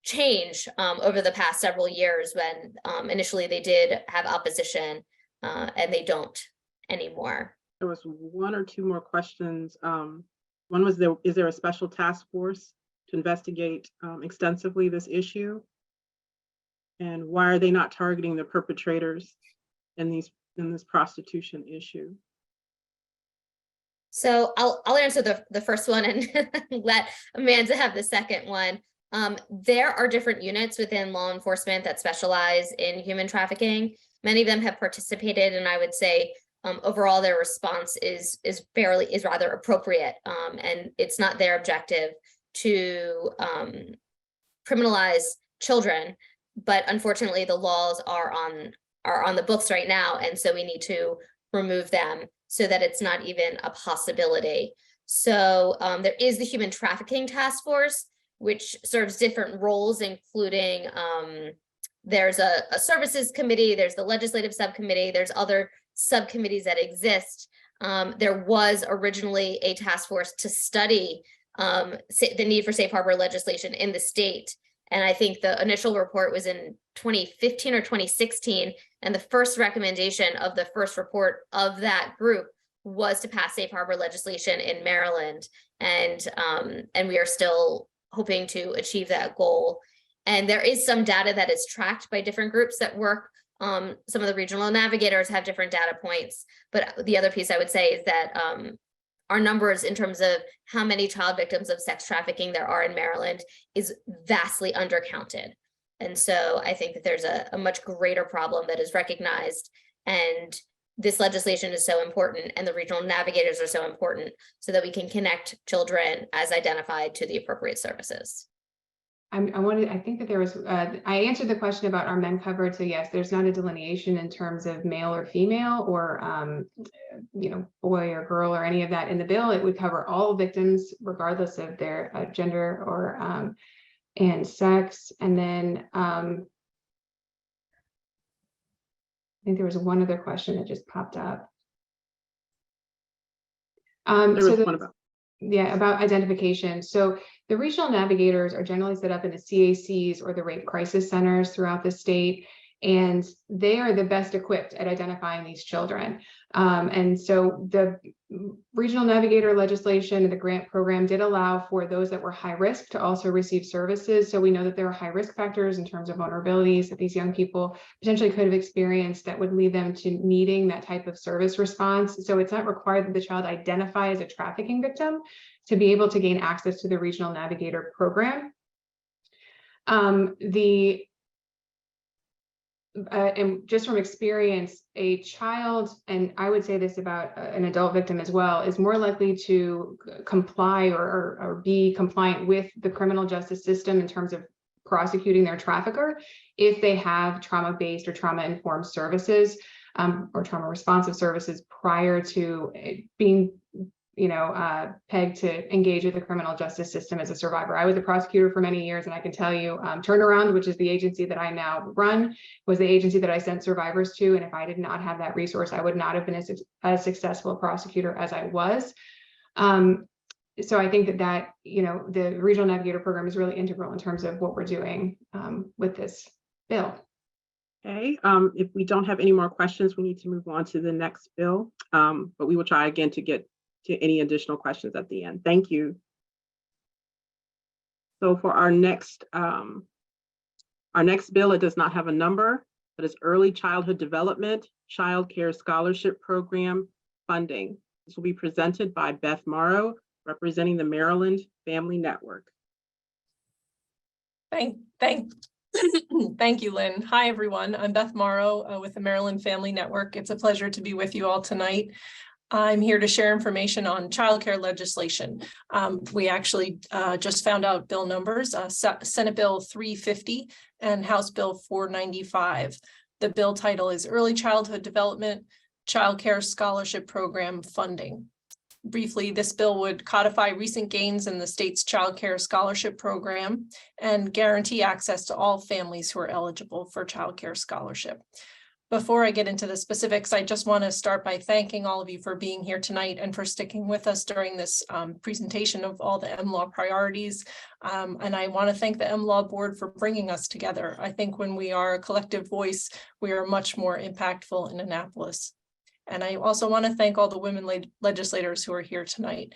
change over the past several years, when initially they did have opposition and they don't anymore. There was 1 or 2 more questions. One was, is there a special task force to investigate extensively this issue? And why are they not targeting the perpetrators in this prostitution issue? So I'll answer the first one and let Amanda have the second one. There are different units within law enforcement that specialize in human trafficking. Many of them have participated, and I would say overall their response is rather appropriate, and it's not their objective to criminalize children, but unfortunately the laws are on the books right now, and so we need to remove them so that it's not even a possibility. So there is the Human Trafficking Task Force, which serves different roles, including there's a services committee, there's the legislative subcommittee, there's other subcommittees that exist. There was originally a task force to study the need for safe harbor legislation in the state. And I think the initial report was in 2015 or 2016. And the first recommendation of the first report of that group was to pass safe harbor legislation in Maryland. And we are still hoping to achieve that goal. And there is some data that is tracked by different groups that work. Some of the regional navigators have different data points. But the other piece I would say is that our numbers in terms of how many child victims of sex trafficking there are in Maryland is vastly undercounted. And so I think that there's a much greater problem that is recognized, and this legislation is so important, and the regional navigators are so important so that we can connect children as identified to the appropriate services. I think that there was, I answered the question about are men covered. So yes, there's not a delineation in terms of male or female or, boy or girl or any of that in the bill. It would cover all victims regardless of their gender or, and sex. And then I think there was one other question that just popped up. About identification. So the regional navigators are generally set up in the CACs or the rape crisis centers throughout the state, and they are the best equipped at identifying these children. And so the regional navigator legislation and the grant program did allow for those that were high risk to also receive services. So we know that there are high risk factors in terms of vulnerabilities that these young people potentially could have experienced that would lead them to needing that type of service response. So it's not required that the child identify as a trafficking victim to be able to gain access to the regional navigator program. And just from experience, a child, and I would say this about an adult victim as well, is more likely to comply or be compliant with the criminal justice system in terms of prosecuting their trafficker if they have trauma-based or trauma-informed services or trauma-responsive services prior to being pegged to engage with the criminal justice system as a survivor. I was a prosecutor for many years, and I can tell you Turnaround, which is the agency that I now run, was the agency that I sent survivors to. And if I did not have that resource, I would not have been as successful a prosecutor as I was. So I think that the regional navigator program is really integral in terms of what we're doing with this bill. Okay, if we don't have any more questions, we need to move on to the next bill, but we will try again to get to any additional questions at the end. Thank you. So for our next bill, it does not have a number, but it's Early Childhood Development Child Care Scholarship Program funding. This will be presented by Beth Morrow, representing the Maryland Family Network. Thank you, Lynn. Hi, everyone. I'm Beth Morrow with the Maryland Family Network. It's a pleasure to be with you all tonight. I'm here to share information on childcare legislation. We actually just found out bill numbers, Senate Bill 350 and House Bill 495. The bill title is Early Childhood Development Child Care Scholarship Program Funding. Briefly, this bill would codify recent gains in the state's child care scholarship program and guarantee access to all families who are eligible for child care scholarship. Before I get into the specifics, I just want to start by thanking all of you for being here tonight and for sticking with us during this presentation of all the MLAW priorities. And I want to thank the MLAW board for bringing us together. I think when we are a collective voice, we are much more impactful in Annapolis. And I also want to thank all the women legislators who are here tonight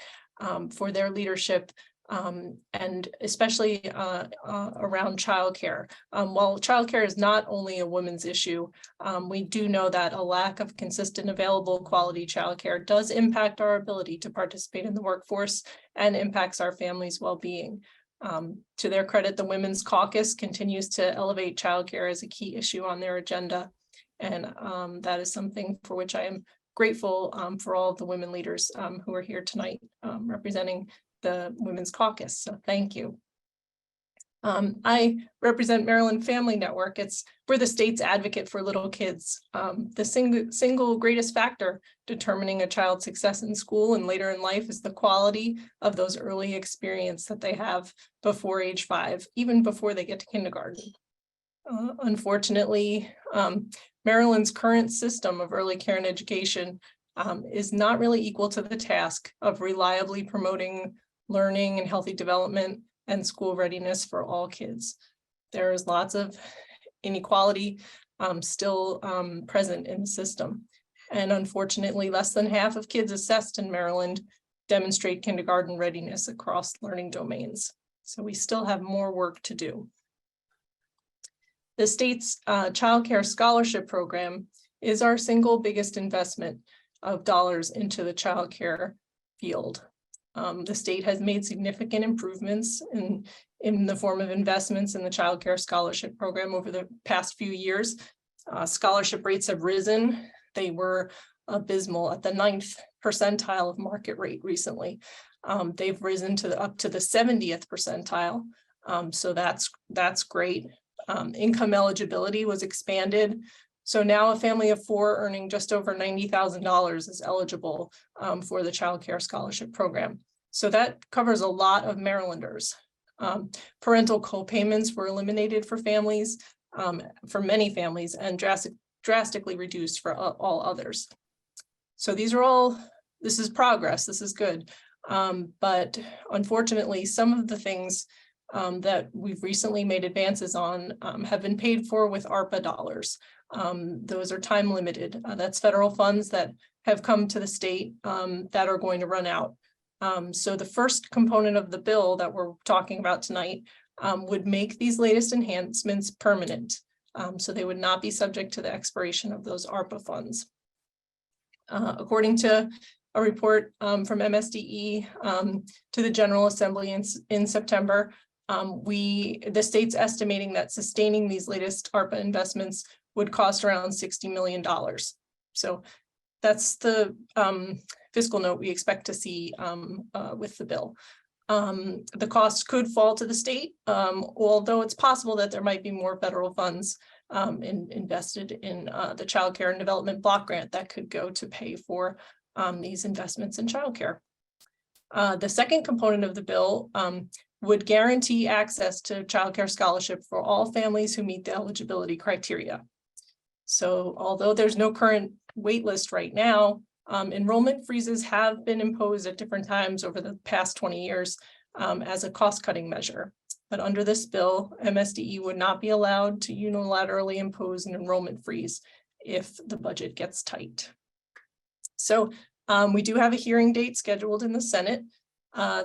for their leadership and especially around childcare. While childcare is not only a women's issue, we do know that a lack of consistent, available, quality childcare does impact our ability to participate in the workforce and impacts our families' well-being. To their credit, the Women's Caucus continues to elevate childcare as a key issue on their agenda. And that is something for which I am grateful for all of the women leaders who are here tonight representing the Women's Caucus. So thank you. I represent Maryland Family Network. We're the state's advocate for little kids. The single greatest factor determining a child's success in school and later in life is the quality of those early experience that they have before age 5, even before they get to kindergarten. Unfortunately, Maryland's current system of early care and education is not really equal to the task of reliably promoting learning and healthy development and school readiness for all kids. There is lots of inequality still present in the system. And unfortunately, less than half of kids assessed in Maryland demonstrate kindergarten readiness across learning domains. So we still have more work to do. The state's Child Care Scholarship Program is our single biggest investment of dollars into the child care field. The state has made significant improvements in the form of investments in the Child Care Scholarship Program over the past few years. Scholarship rates have risen. They were abysmal at the 9th percentile of market rate recently. They've risen to up to the 70th percentile. So that's great. Income eligibility was expanded. So now a family of 4 earning just over $90,000 is eligible for the Child Care Scholarship Program. So that covers a lot of Marylanders. Parental co-payments were eliminated for families, for many families, and drastically reduced for all others. So this is progress, this is good. But unfortunately, some of the things that we've recently made advances on have been paid for with ARPA dollars. Those are time limited. That's federal funds that have come to the state that are going to run out. So the first component of the bill that we're talking about tonight would make these latest enhancements permanent. So they would not be subject to the expiration of those ARPA funds. According to a report from MSDE to the General Assembly in September, the state's estimating that sustaining these latest ARPA investments would cost around $60 million. So that's the fiscal note we expect to see with the bill. The cost could fall to the state, although it's possible that there might be more federal funds invested in the Child Care and Development Block Grant that could go to pay for these investments in childcare. The second component of the bill would guarantee access to child care scholarship for all families who meet the eligibility criteria. So although there's no current wait list right now, enrollment freezes have been imposed at different times over the past 20 years as a cost-cutting measure. But under this bill, MSDE would not be allowed to unilaterally impose an enrollment freeze if the budget gets tight. So we do have a hearing date scheduled in the Senate.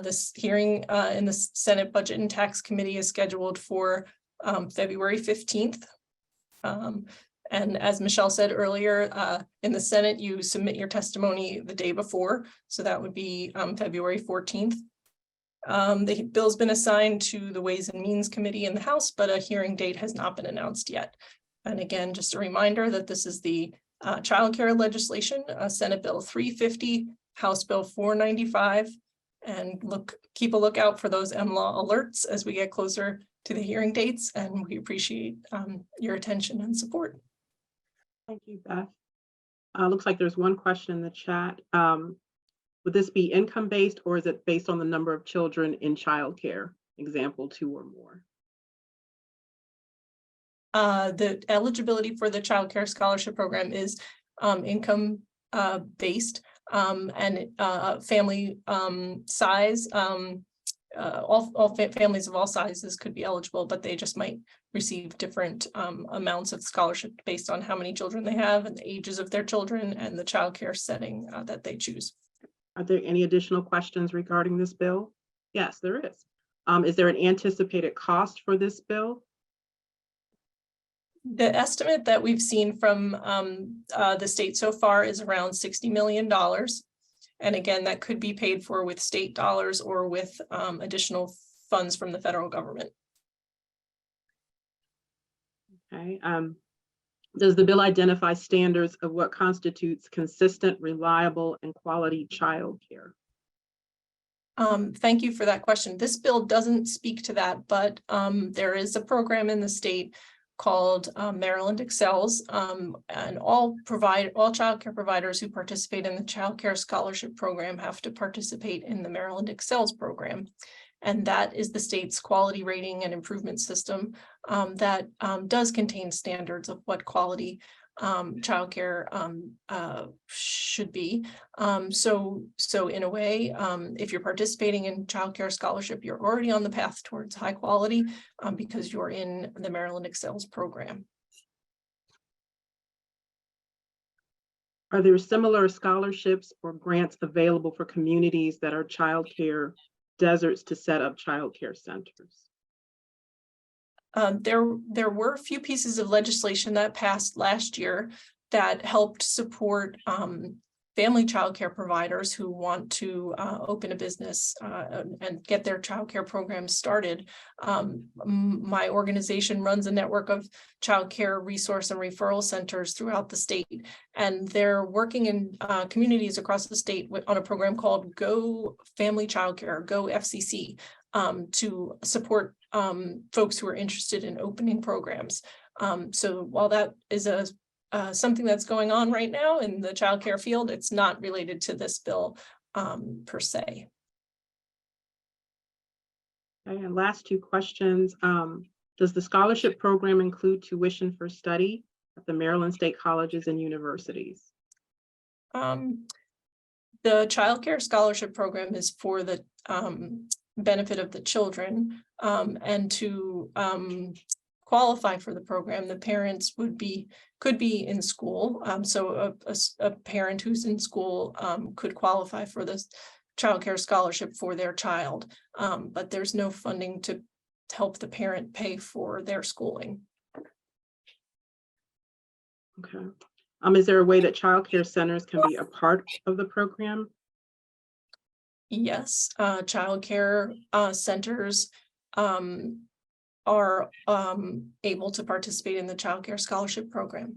This hearing in the Senate Budget and Tax Committee is scheduled for February 15th. And as Michelle said earlier, in the Senate, you submit your testimony the day before. So that would be February 14th. The bill's been assigned to the Ways and Means Committee in the House, but a hearing date has not been announced yet. And again, just a reminder that this is the child care legislation, Senate Bill 350, House Bill 495. And keep a lookout for those MLAW alerts as we get closer to the hearing dates, and we appreciate your attention and support. Thank you, Beth. Looks like there's one question in the chat. Would this be income-based, or is it based on the number of children in childcare? Example, 2 or more. The eligibility for the Child Care Scholarship Program is income based, and family size. All families of all sizes could be eligible, but they just might receive different amounts of scholarship based on how many children they have and the ages of their children and the child care setting that they choose. Are there any additional questions regarding this bill? Yes, there is. Is there an anticipated cost for this bill? The estimate that we've seen from the state so far is around $60 million. And again, that could be paid for with state dollars or with additional funds from the federal government. Okay. Does the bill identify standards of what constitutes consistent, reliable, and quality childcare? Thank you for that question. This bill doesn't speak to that, but there is a program in the state called Maryland Excels, and all childcare providers who participate in the childcare scholarship program have to participate in the Maryland Excels program. And that is the state's quality rating and improvement system that does contain standards of what quality childcare should be. So in a way, if you're participating in childcare scholarship, you're already on the path towards high quality because you're in the Maryland Excels program. Are there similar scholarships or grants available for communities that are childcare deserts to set up childcare centers? There were a few pieces of legislation that passed last year that helped support family childcare providers who want to open a business and get their childcare programs started. My organization runs a network of childcare resource and referral centers throughout the state, and they're working in communities across the state on a program called Go Family Childcare, Go FCC, to support folks who are interested in opening programs. So while that is something that's going on right now in the childcare field, it's not related to this bill per se. Okay, and last two questions. Does the scholarship program include tuition for study at the Maryland State Colleges and universities? The childcare scholarship program is for the benefit of the children, and to qualify for the program, the parents could be in school. So a parent who's in school could qualify for this childcare scholarship for their child, but there's no funding to help the parent pay for their schooling. Okay. Is there a way that childcare centers can be a part of the program? Yes, childcare centers are able to participate in the childcare scholarship program.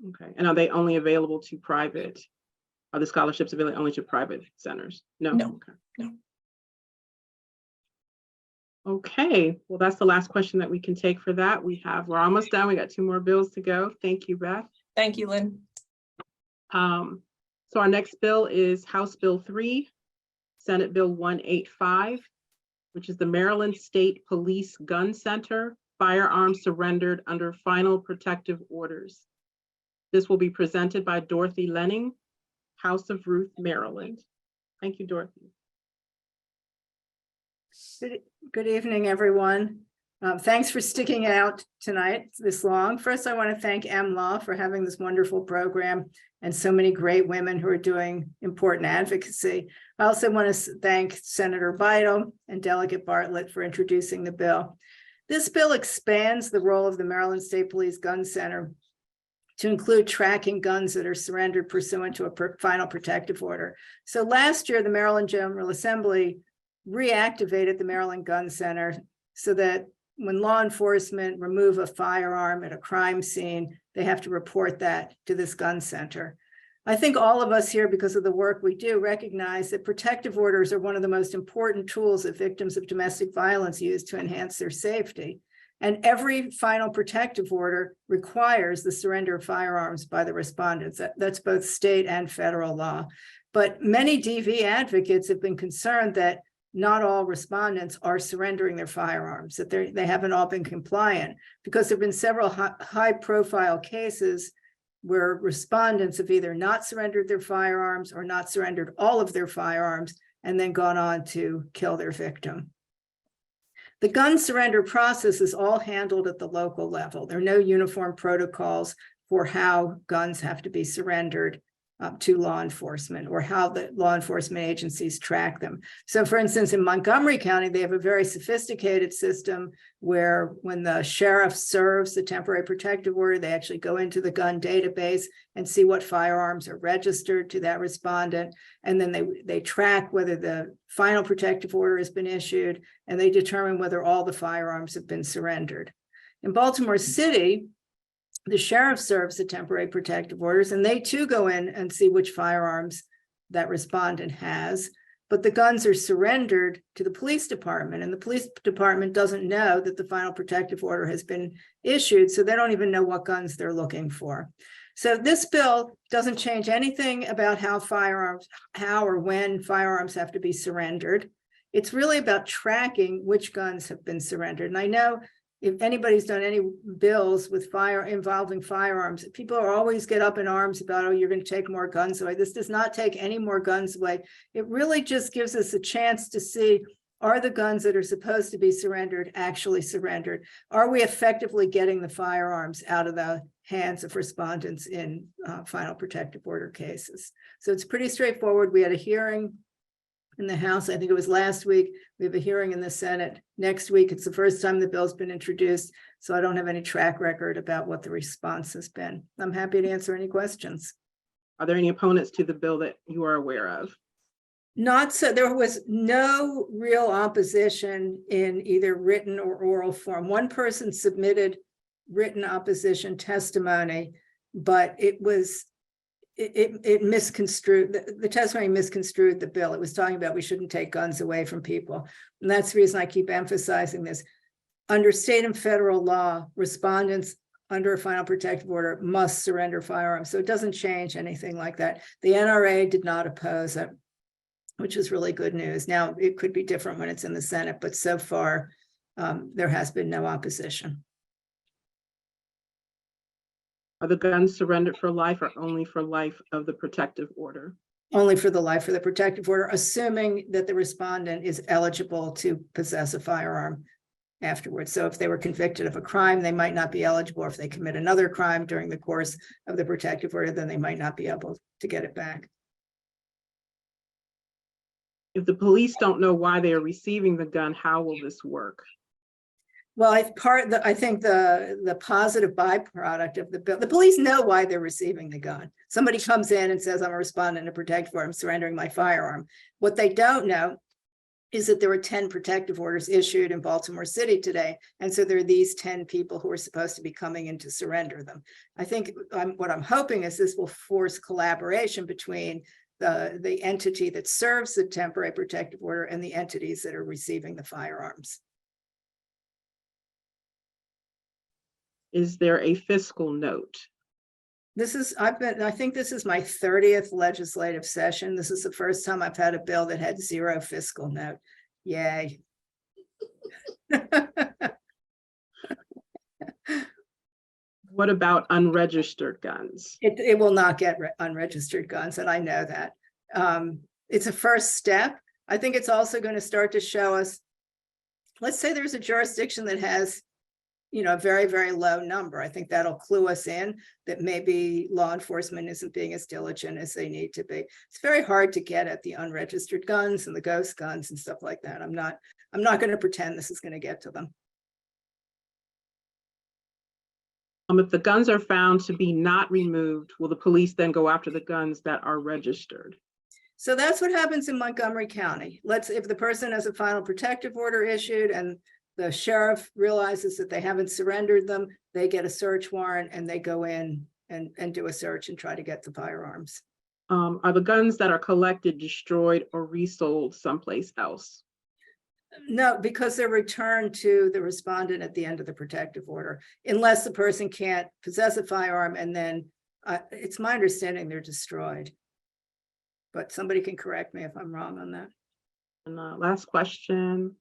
Okay, and are they only available to private? Are the scholarships available only to private centers? No. No. Okay. No. Okay, well, that's the last question that we can take for that. We're almost done. We got 2 more bills to go. Thank you, Beth. Thank you, Lynn. So our next bill is House Bill 3, Senate Bill 185, which is the Maryland State Police Gun Center, firearms surrendered under final protective orders. This will be presented by Dorothy Lenning, House of Ruth, Maryland. Thank you, Dorothy. Good evening, everyone. Thanks for sticking out tonight this long. First, I want to thank MLAW for having this wonderful program and so many great women who are doing important advocacy. I also want to thank Senator Bidel and Delegate Bartlett for introducing the bill. This bill expands the role of the Maryland State Police Gun Center to include tracking guns that are surrendered pursuant to a final protective order. So last year, the Maryland General Assembly reactivated the Maryland Gun Center so that when law enforcement remove a firearm at a crime scene, they have to report that to this gun center. I think all of us here, because of the work we do, recognize that protective orders are one of the most important tools that victims of domestic violence use to enhance their safety. And every final protective order requires the surrender of firearms by the respondents. That's both state and federal law. But many DV advocates have been concerned that not all respondents are surrendering their firearms, that they haven't all been compliant, because there have been several high-profile cases where respondents have either not surrendered their firearms or not surrendered all of their firearms and then gone on to kill their victim. The gun surrender process is all handled at the local level. There are no uniform protocols for how guns have to be surrendered to law enforcement, or how the law enforcement agencies track them. So for instance, in Montgomery County, they have a very sophisticated system where when the sheriff serves the temporary protective order, they actually go into the gun database and see what firearms are registered to that respondent. And then they track whether the final protective order has been issued, and they determine whether all the firearms have been surrendered. In Baltimore City, The sheriff serves the temporary protective orders, and they too go in and see which firearms that respondent has. But the guns are surrendered to the police department, and the police department doesn't know that the final protective order has been issued, so they don't even know what guns they're looking for. So this bill doesn't change anything about how or when firearms have to be surrendered. It's really about tracking which guns have been surrendered. And I know if anybody's done any bills with involving firearms, people are always get up in arms about, oh, you're going to take more guns away. This does not take any more guns away. It really just gives us a chance to see, are the guns that are supposed to be surrendered actually surrendered? Are we effectively getting the firearms out of the hands of respondents in final protective order cases? So it's pretty straightforward. We had a hearing in the House, I think it was last week. We have a hearing in the Senate next week. It's the first time the bill's been introduced, so I don't have any track record about what the response has been. I'm happy to answer any questions. Are there any opponents to the bill that you are aware of? Not so. There was no real opposition in either written or oral form. One person submitted written opposition testimony, but it misconstrued, the testimony misconstrued the bill. It was talking about we shouldn't take guns away from people. And that's the reason I keep emphasizing this. Under state and federal law, respondents under a final protective order must surrender firearms. So it doesn't change anything like that. The NRA did not oppose it, which is really good news. Now, it could be different when it's in the Senate, but so far there has been no opposition. Are the guns surrendered for life or only for life of the protective order? Only for the life of the protective order, assuming that the respondent is eligible to possess a firearm afterwards. So if they were convicted of a crime, they might not be eligible. If they commit another crime during the course of the protective order, then they might not be able to get it back. If the police don't know why they are receiving the gun, how will this work? Well, I think the positive byproduct of the bill, the police know why they're receiving the gun. Somebody comes in and says, I'm a respondent to protective order, I'm surrendering my firearm. What they don't know is that there were 10 protective orders issued in Baltimore City today. And so there are these 10 people who are supposed to be coming in to surrender them. I think what I'm hoping is this will force collaboration between the entity that serves the temporary protective order and the entities that are receiving the firearms. Is there a fiscal note? I think this is my 30th legislative session. This is the first time I've had a bill that had zero fiscal note. Yay. What about unregistered guns? It will not get unregistered guns, and I know that. It's a first step. I think it's also going to start to show us, let's say there's a jurisdiction that has a very, very low number. I think that'll clue us in that maybe law enforcement isn't being as diligent as they need to be. It's very hard to get at the unregistered guns and the ghost guns and stuff like that. I'm not going to pretend this is going to get to them. If the guns are found to be not removed, will the police then go after the guns that are registered? So that's what happens in Montgomery County. If the person has a final protective order issued and the sheriff realizes that they haven't surrendered them, they get a search warrant and they go in and do a search and try to get the firearms. Are the guns that are collected destroyed or resold someplace else? No, because they're returned to the respondent at the end of the protective order, unless the person can't possess a firearm, and then it's my understanding they're destroyed. But somebody can correct me if I'm wrong on that. And last question.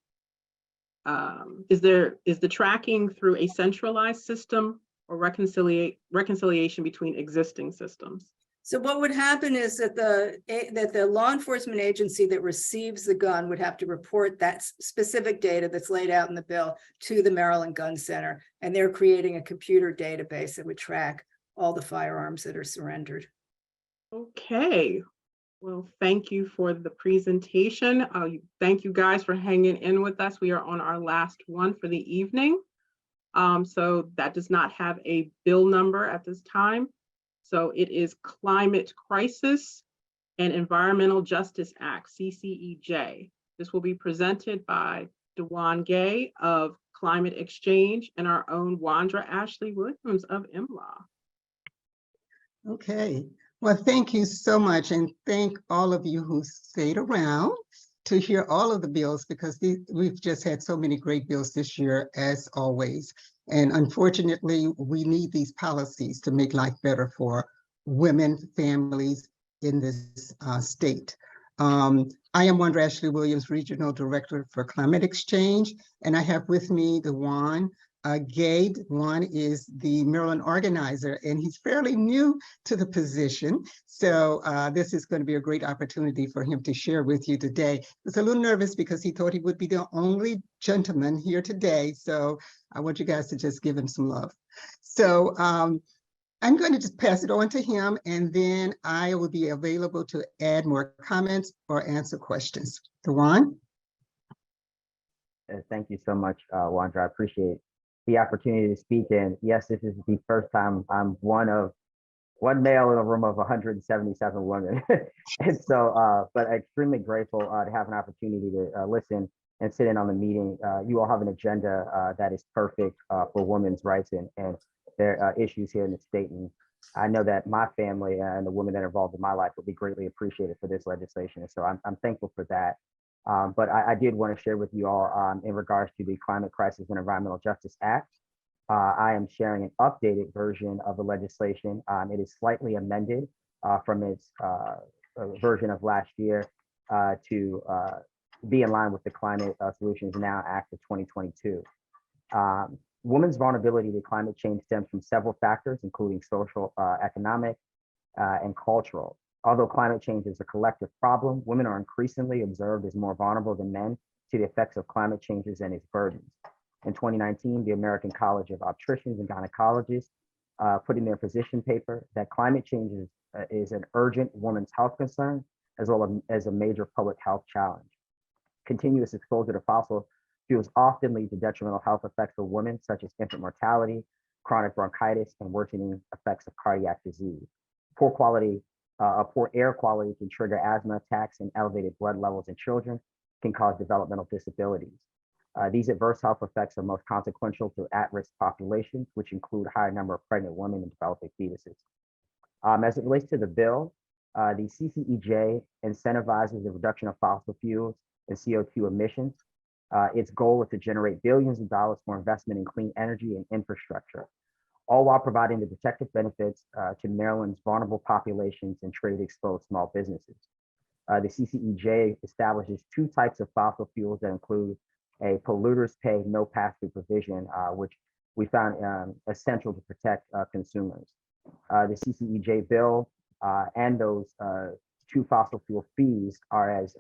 Is the tracking through a centralized system or reconciliation between existing systems? So what would happen is that the law enforcement agency that receives the gun would have to report that specific data that's laid out in the bill to the Maryland Gun Center, and they're creating a computer database that would track all the firearms that are surrendered. Okay. Well, thank you for the presentation. Thank you guys for hanging in with us. We are on our last one for the evening. So that does not have a bill number at this time. So it is Climate Crisis and Environmental Justice Act, CCEJ. This will be presented by Dewan Gay of climate exchange, and our own Wandra Ashley Williams of MLAW. Okay, well, thank you so much, and thank all of you who stayed around to hear all of the bills, because we've just had so many great bills this year, as always. And unfortunately, we need these policies to make life better for women, families in this state. I am Wandra Ashley Williams, Regional Director for Climate Exchange, and I have with me the Juan Gade. Juan is the Maryland organizer, and he's fairly new to the position. So this is going to be a great opportunity for him to share with you today. I was a little nervous because he thought he would be the only gentleman here today. So I want you guys to just give him some love. So I'm going to just pass it on to him, and then I will be available to add more comments or answer questions. Juan? Thank you so much, Wandra. I appreciate the opportunity to speak. And yes, this is the first time I'm one male in a room of 177 women. And so, but extremely grateful to have an opportunity to listen and sit in on the meeting. You all have an agenda that is perfect for women's rights and their issues here in the state. And I know that my family and the women that are involved in my life will be greatly appreciated for this legislation. And so I'm thankful for that. But I did want to share with you all in regards to the Climate Crisis and Environmental Justice Act. I am sharing an updated version of the legislation. It is slightly amended from its version of last year to be in line with the Climate Solutions Now Act of 2022. Women's vulnerability to climate change stems from several factors, including social, economic, and cultural. Although climate change is a collective problem, women are increasingly observed as more vulnerable than men to the effects of climate changes and its burdens. In 2019, the American College of Obstetricians and Gynecologists put in their position paper that climate change is an urgent women's health concern, as well as a major public health challenge. Continuous exposure to fossil fuels often lead to detrimental health effects for women, such as infant mortality, chronic bronchitis, and worsening effects of cardiac disease. Poor air quality can trigger asthma attacks, and elevated blood levels in children can cause developmental disabilities. These adverse health effects are most consequential to at-risk populations, which include a higher number of pregnant women and developing fetuses. As it relates to the bill, the CCEJ incentivizes the reduction of fossil fuels and CO2 emissions. Its goal is to generate billions of dollars for investment in clean energy and infrastructure, all while providing the protective benefits to Maryland's vulnerable populations and trade-exposed small businesses. The CCEJ establishes two types of fossil fuels that include a polluters pay no pass-through provision, which we found essential to protect consumers. The CCEJ bill and those two fossil fuel fees are as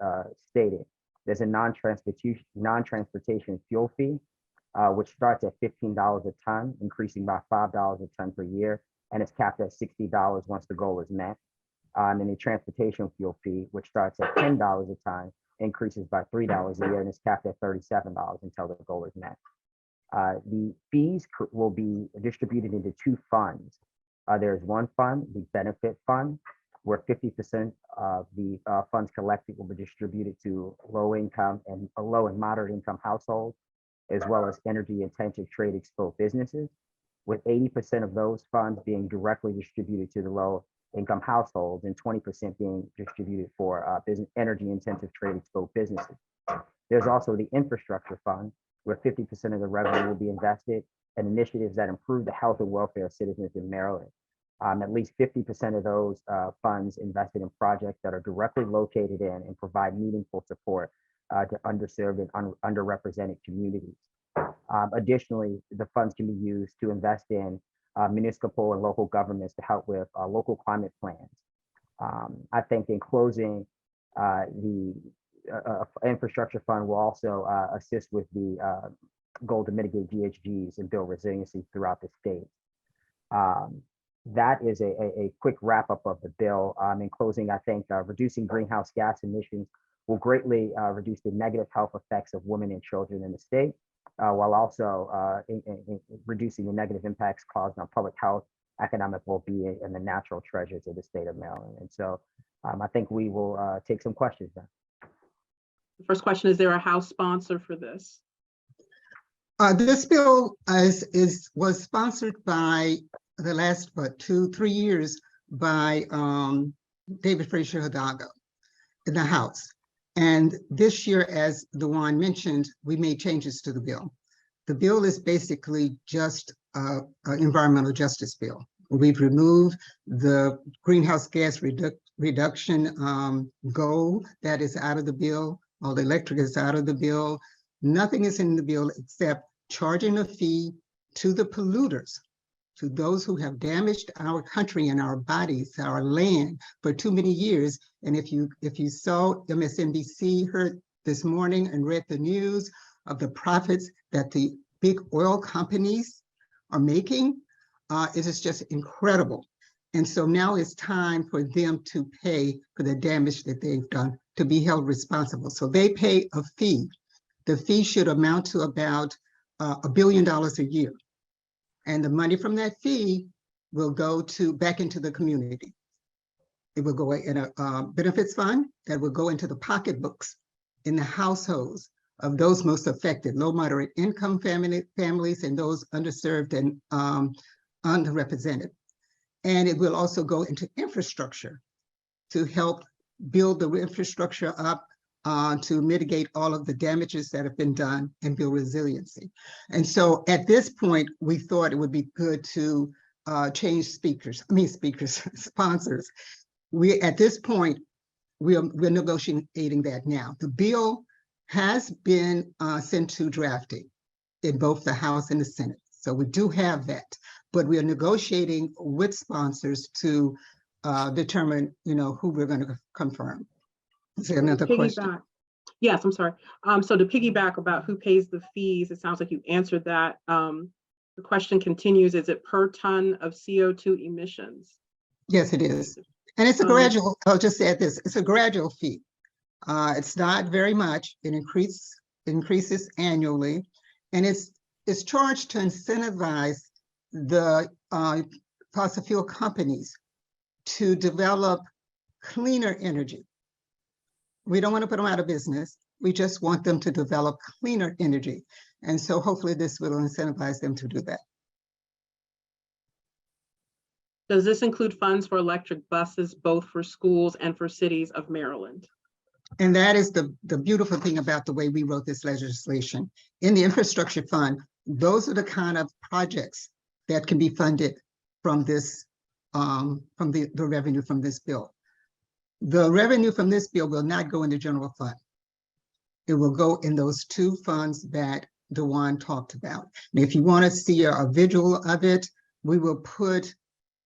stated. There's a non-transportation fuel fee, which starts at $15 a ton, increasing by $5 a ton per year, and it's capped at $60 once the goal is met. And then the transportation fuel fee, which starts at $10 a ton, increases by $3 a year, and is capped at $37 until the goal is met. The fees will be distributed into two funds. There's one fund, the benefit fund, where 50% of the funds collected will be distributed to low and moderate income households, as well as energy intensive trade exposed businesses, with 80% of those funds being directly distributed to the low income households and 20% being distributed for energy intensive trade exposed businesses. There's also the infrastructure fund, where 50% of the revenue will be invested in initiatives that improve the health and welfare of citizens in Maryland. At least 50% of those funds invested in projects that are directly located in and provide meaningful support to underserved and underrepresented communities. Additionally, the funds can be used to invest in municipal and local governments to help with local climate plans. I think in closing, the infrastructure fund will also assist with the goal to mitigate GHGs and build resiliency throughout the state. That is a quick wrap up of the bill. In closing, I think reducing greenhouse gas emissions will greatly reduce the negative health effects of women and children in the state, while also reducing the negative impacts caused on public health, economic well-being, and the natural treasures of the state of Maryland. And so I think we will take some questions now. The first question, is there a House sponsor for this? This bill was sponsored by the last, 2-3 years by David Frazier Hidalgo in the House. And this year, as Dewan mentioned, we made changes to the bill. The bill is basically just an environmental justice bill. We've removed the greenhouse gas reduction goal that is out of the bill. All the electric is out of the bill. Nothing is in the bill except charging a fee to the polluters, to those who have damaged our country and our bodies, our land for too many years. And if you saw MSNBC, heard this morning and read the news of the profits that the big oil companies are making, it is just incredible. And so now it's time for them to pay for the damage that they've done, to be held responsible. So they pay a fee. The fee should amount to about $1 billion a year. And the money from that fee will go back into the community. It will go in a benefits fund that will go into the pocketbooks in the households of those most affected, low moderate income families and those underserved and underrepresented. And it will also go into infrastructure to help build the infrastructure up to mitigate all of the damages that have been done and build resiliency. And so at this point, we thought it would be good to change sponsors. At this point, we're negotiating that now. The bill has been sent to drafting in both the House and the Senate. So we do have that, but we are negotiating with sponsors to determine, who we're going to confirm. Is there another question? Yes, I'm sorry. So to piggyback about who pays the fees, it sounds like you answered that. The question continues, is it per ton of CO2 emissions? Yes, it is. And it's a gradual, I'll just add this, it's a gradual fee. It's not very much, it increases annually. And it's charged to incentivize the fossil fuel companies to develop cleaner energy. We don't want to put them out of business. We just want them to develop cleaner energy. And so hopefully this will incentivize them to do that. Does this include funds for electric buses, both for schools and for cities of Maryland? And that is the beautiful thing about the way we wrote this legislation. In the infrastructure fund, those are the kind of projects that can be funded from this, from the revenue from this bill. The revenue from this bill will not go in the general fund. It will go in those two funds that Dewan talked about. And if you want to see a visual of it, we will put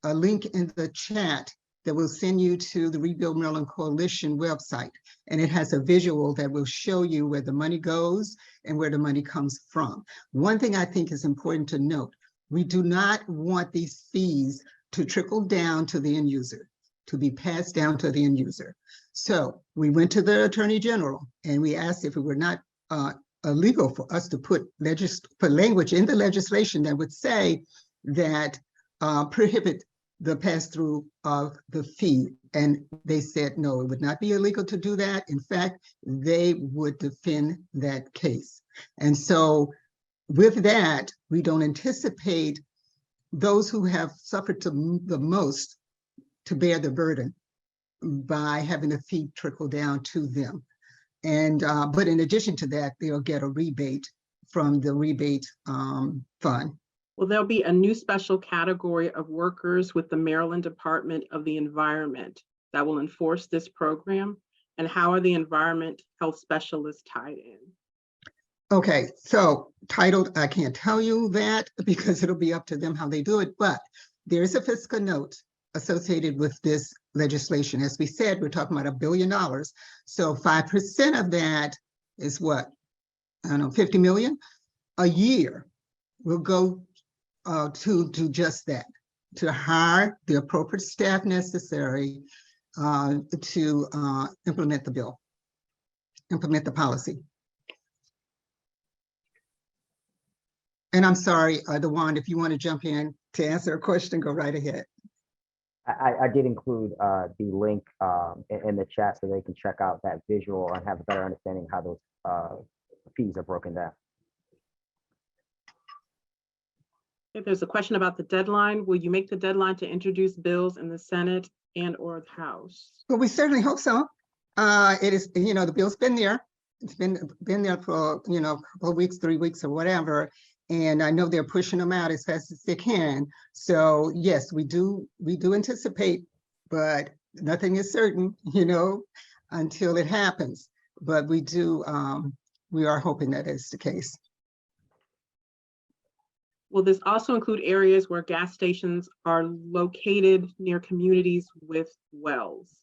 a link in the chat that will send you to the Rebuild Maryland Coalition website. And it has a visual that will show you where the money goes and where the money comes from. One thing I think is important to note, we do not want these fees to trickle down to the end user, to be passed down to the end user. So we went to the Attorney General and we asked if it were not illegal for us to put language in the legislation that would say that prohibit the pass-through of the fee. And they said, no, it would not be illegal to do that. In fact, they would defend that case. And so with that, we don't anticipate those who have suffered the most to bear the burden by having the fee trickle down to them. And but in addition to that, they'll get a rebate from the rebate fund. Well, there'll be a new special category of workers with the Maryland Department of the Environment that will enforce this program. And how are the environment health specialists tied in? Okay, so titled, I can't tell you that because it'll be up to them how they do it, but there's a fiscal note associated with this legislation. As we said, we're talking about $1 billion. So 5% of that is what? I don't know, 50 million a year will go to do just that, to hire the appropriate staff necessary to implement the bill, implement the policy. And I'm sorry, Dewan, if you want to jump in to answer a question, go right ahead. I did include the link in the chat so they can check out that visual and have a better understanding how those fees are broken down. If there's a question about the deadline, will you make the deadline to introduce bills in the Senate and or the House? Well, we certainly hope so. It is, the bill's been there. It's been there for, a couple of weeks, 3 weeks or whatever. And I know they're pushing them out as fast as they can. So yes, we do anticipate, but nothing is certain, until it happens. But we are hoping that is the case. Will this also include areas where gas stations are located near communities with wells?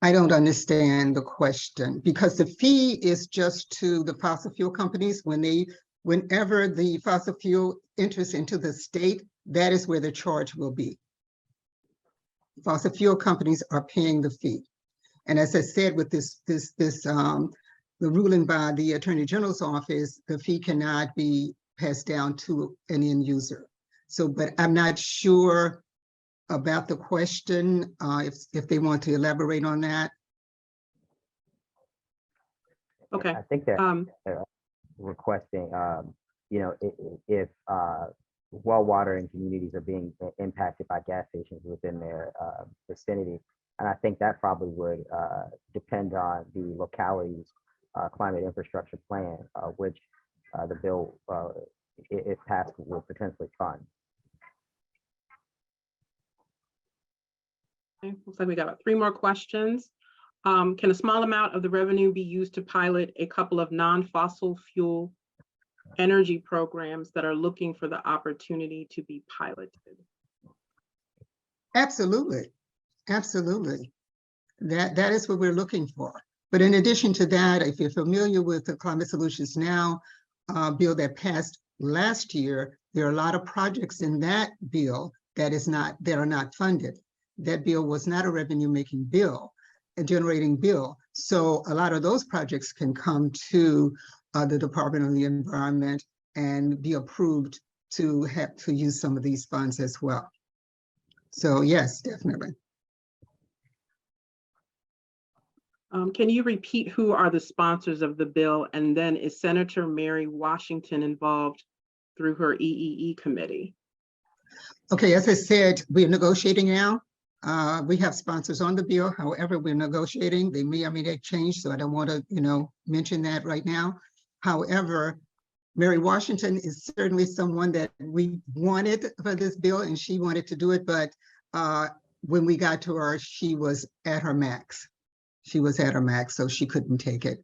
I don't understand the question because the fee is just to the fossil fuel companies whenever the fossil fuel enters into the state, that is where the charge will be. Fossil fuel companies are paying the fee. And as I said, with the ruling by the Attorney General's office, the fee cannot be passed down to an end user. So, but I'm not sure about the question, if they want to elaborate on that. Okay. I think that requesting, if well water in communities are being impacted by gas stations within their vicinity. And I think that probably would depend on the locality's climate infrastructure plan, which the bill, if passed, will potentially fund. Okay, looks like we got about 3 more questions. Can a small amount of the revenue be used to pilot a couple of non-fossil fuel energy programs that are looking for the opportunity to be piloted? Absolutely. Absolutely. That is what we're looking for. But in addition to that, if you're familiar with the Climate Solutions Now bill that passed last year, there are a lot of projects in that bill that are not funded. That bill was not a revenue-making bill, a generating bill. So a lot of those projects can come to the Department of the Environment and be approved to have to use some of these funds as well. So yes, definitely. Can you repeat who are the sponsors of the bill? And then is Senator Mary Washington involved through her EEE committee? Okay, as I said, we're negotiating now. We have sponsors on the bill. However, we're negotiating. They may or may not change, so I don't want to, mention that right now. However, Mary Washington is certainly someone that we wanted for this bill, and she wanted to do it. But when we got to her, she was at her max. She was at her max, so she couldn't take it.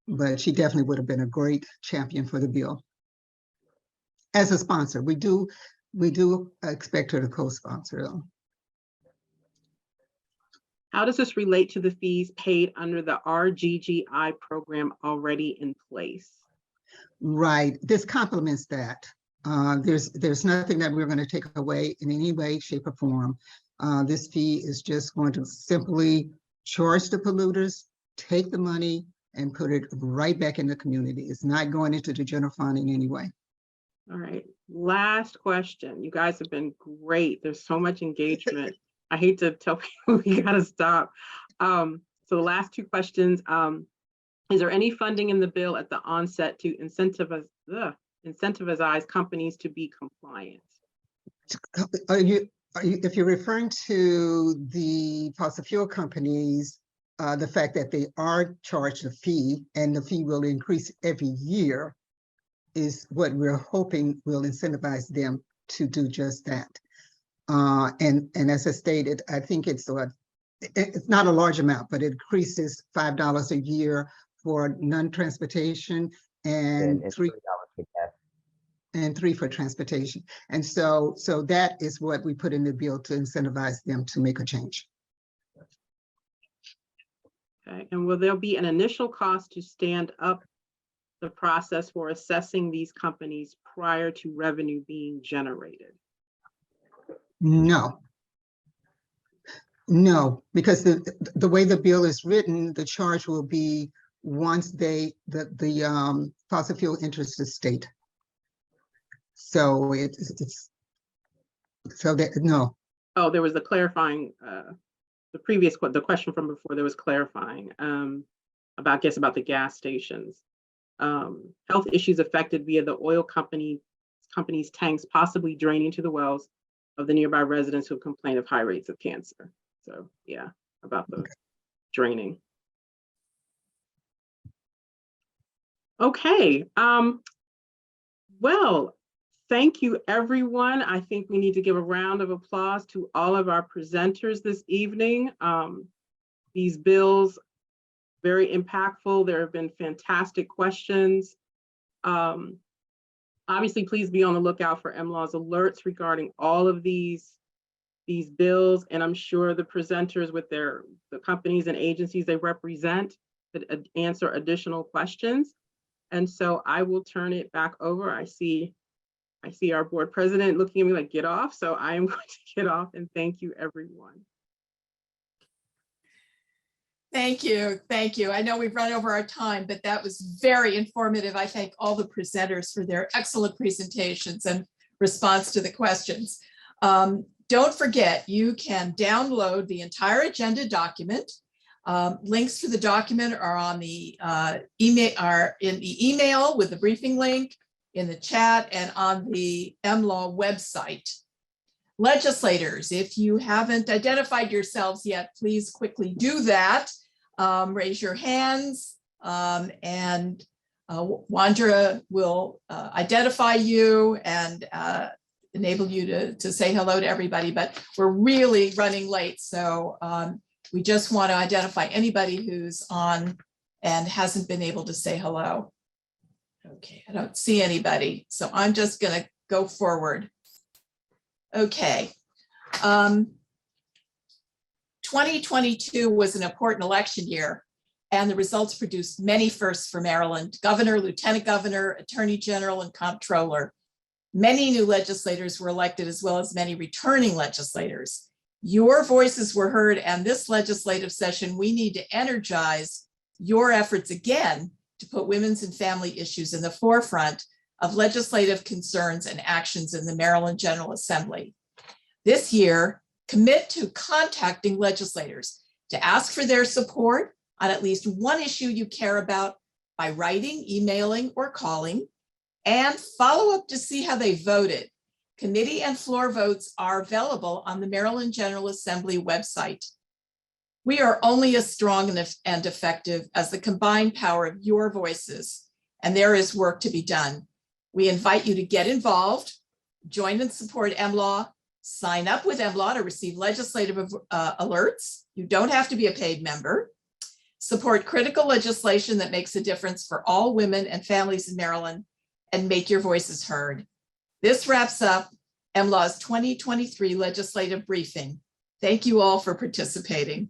But she definitely would have been a great champion for the bill. As a sponsor, we do expect her to co-sponsor though. How does this relate to the fees paid under the RGGI program already in place? Right, this complements that. There's nothing that we're going to take away in any way, shape, or form. This fee is just going to simply charge the polluters, take the money, and put it right back in the community. It's not going into the general fund in any way. All right, last question. You guys have been great. There's so much engagement. I hate to tell people we gotta stop. So the last 2 questions, is there any funding in the bill at the onset to incentivize companies to be compliant? If you're referring to the fossil fuel companies, the fact that they are charged a fee and the fee will increase every year is what we're hoping will incentivize them to do just that. And as I stated, I think it's not a large amount, but it increases $5 a year for non-transportation and $3 for gas. And $3 for transportation. And so that is what we put in the bill to incentivize them to make a change. Okay, and will there be an initial cost to stand up the process for assessing these companies prior to revenue being generated? No, because the way the bill is written, the charge will be once the fossil fuel enters the state. So no. Oh, there was the clarifying, the question from before, there was clarifying about the gas stations. health issues affected via the oil company's tanks possibly draining to the wells of the nearby residents who complain of high rates of cancer. So yeah, about the draining. Okay, well, thank you everyone. I think we need to give a round of applause to all of our presenters this evening. These bills, very impactful. There have been fantastic questions. Obviously, please be on the lookout for MLAW's alerts regarding all of these bills, and I'm sure the presenters with the companies and agencies they represent could answer additional questions. And so I will turn it back over. I see our board president looking at me like, get off. So I am going to get off, and thank you, everyone. Thank you. Thank you. I know we've run over our time, but that was very informative. I thank all the presenters for their excellent presentations and response to the questions. Don't forget, you can download the entire agenda document. Links to the document are on the email with the briefing link, in the chat, and on the MLAW website. Legislators, if you haven't identified yourselves yet, please quickly do that. Raise your hands, and Wandra will identify you and enable you to say hello to everybody, but we're really running late. So we just want to identify anybody who's on and hasn't been able to say hello. Okay, I don't see anybody, so I'm just going to go forward. Okay. 2022 was an important election year, and the results produced many firsts for Maryland: governor, lieutenant governor, attorney general, and comptroller. Many new legislators were elected, as well as many returning legislators. Your voices were heard, and this legislative session, we need to energize your efforts again to put women's and family issues in the forefront of legislative concerns and actions in the Maryland General Assembly. This year, commit to contacting legislators to ask for their support on at least one issue you care about by writing, emailing, or calling, and follow up to see how they voted. Committee and floor votes are available on the Maryland General Assembly website. We are only as strong and effective as the combined power of your voices, and there is work to be done. We invite you to get involved, join and support MLAW, sign up with MLAW to receive legislative alerts. You don't have to be a paid member. Support critical legislation that makes a difference for all women and families in Maryland, and make your voices heard. This wraps up MLAW's 2023 legislative briefing. Thank you all for participating.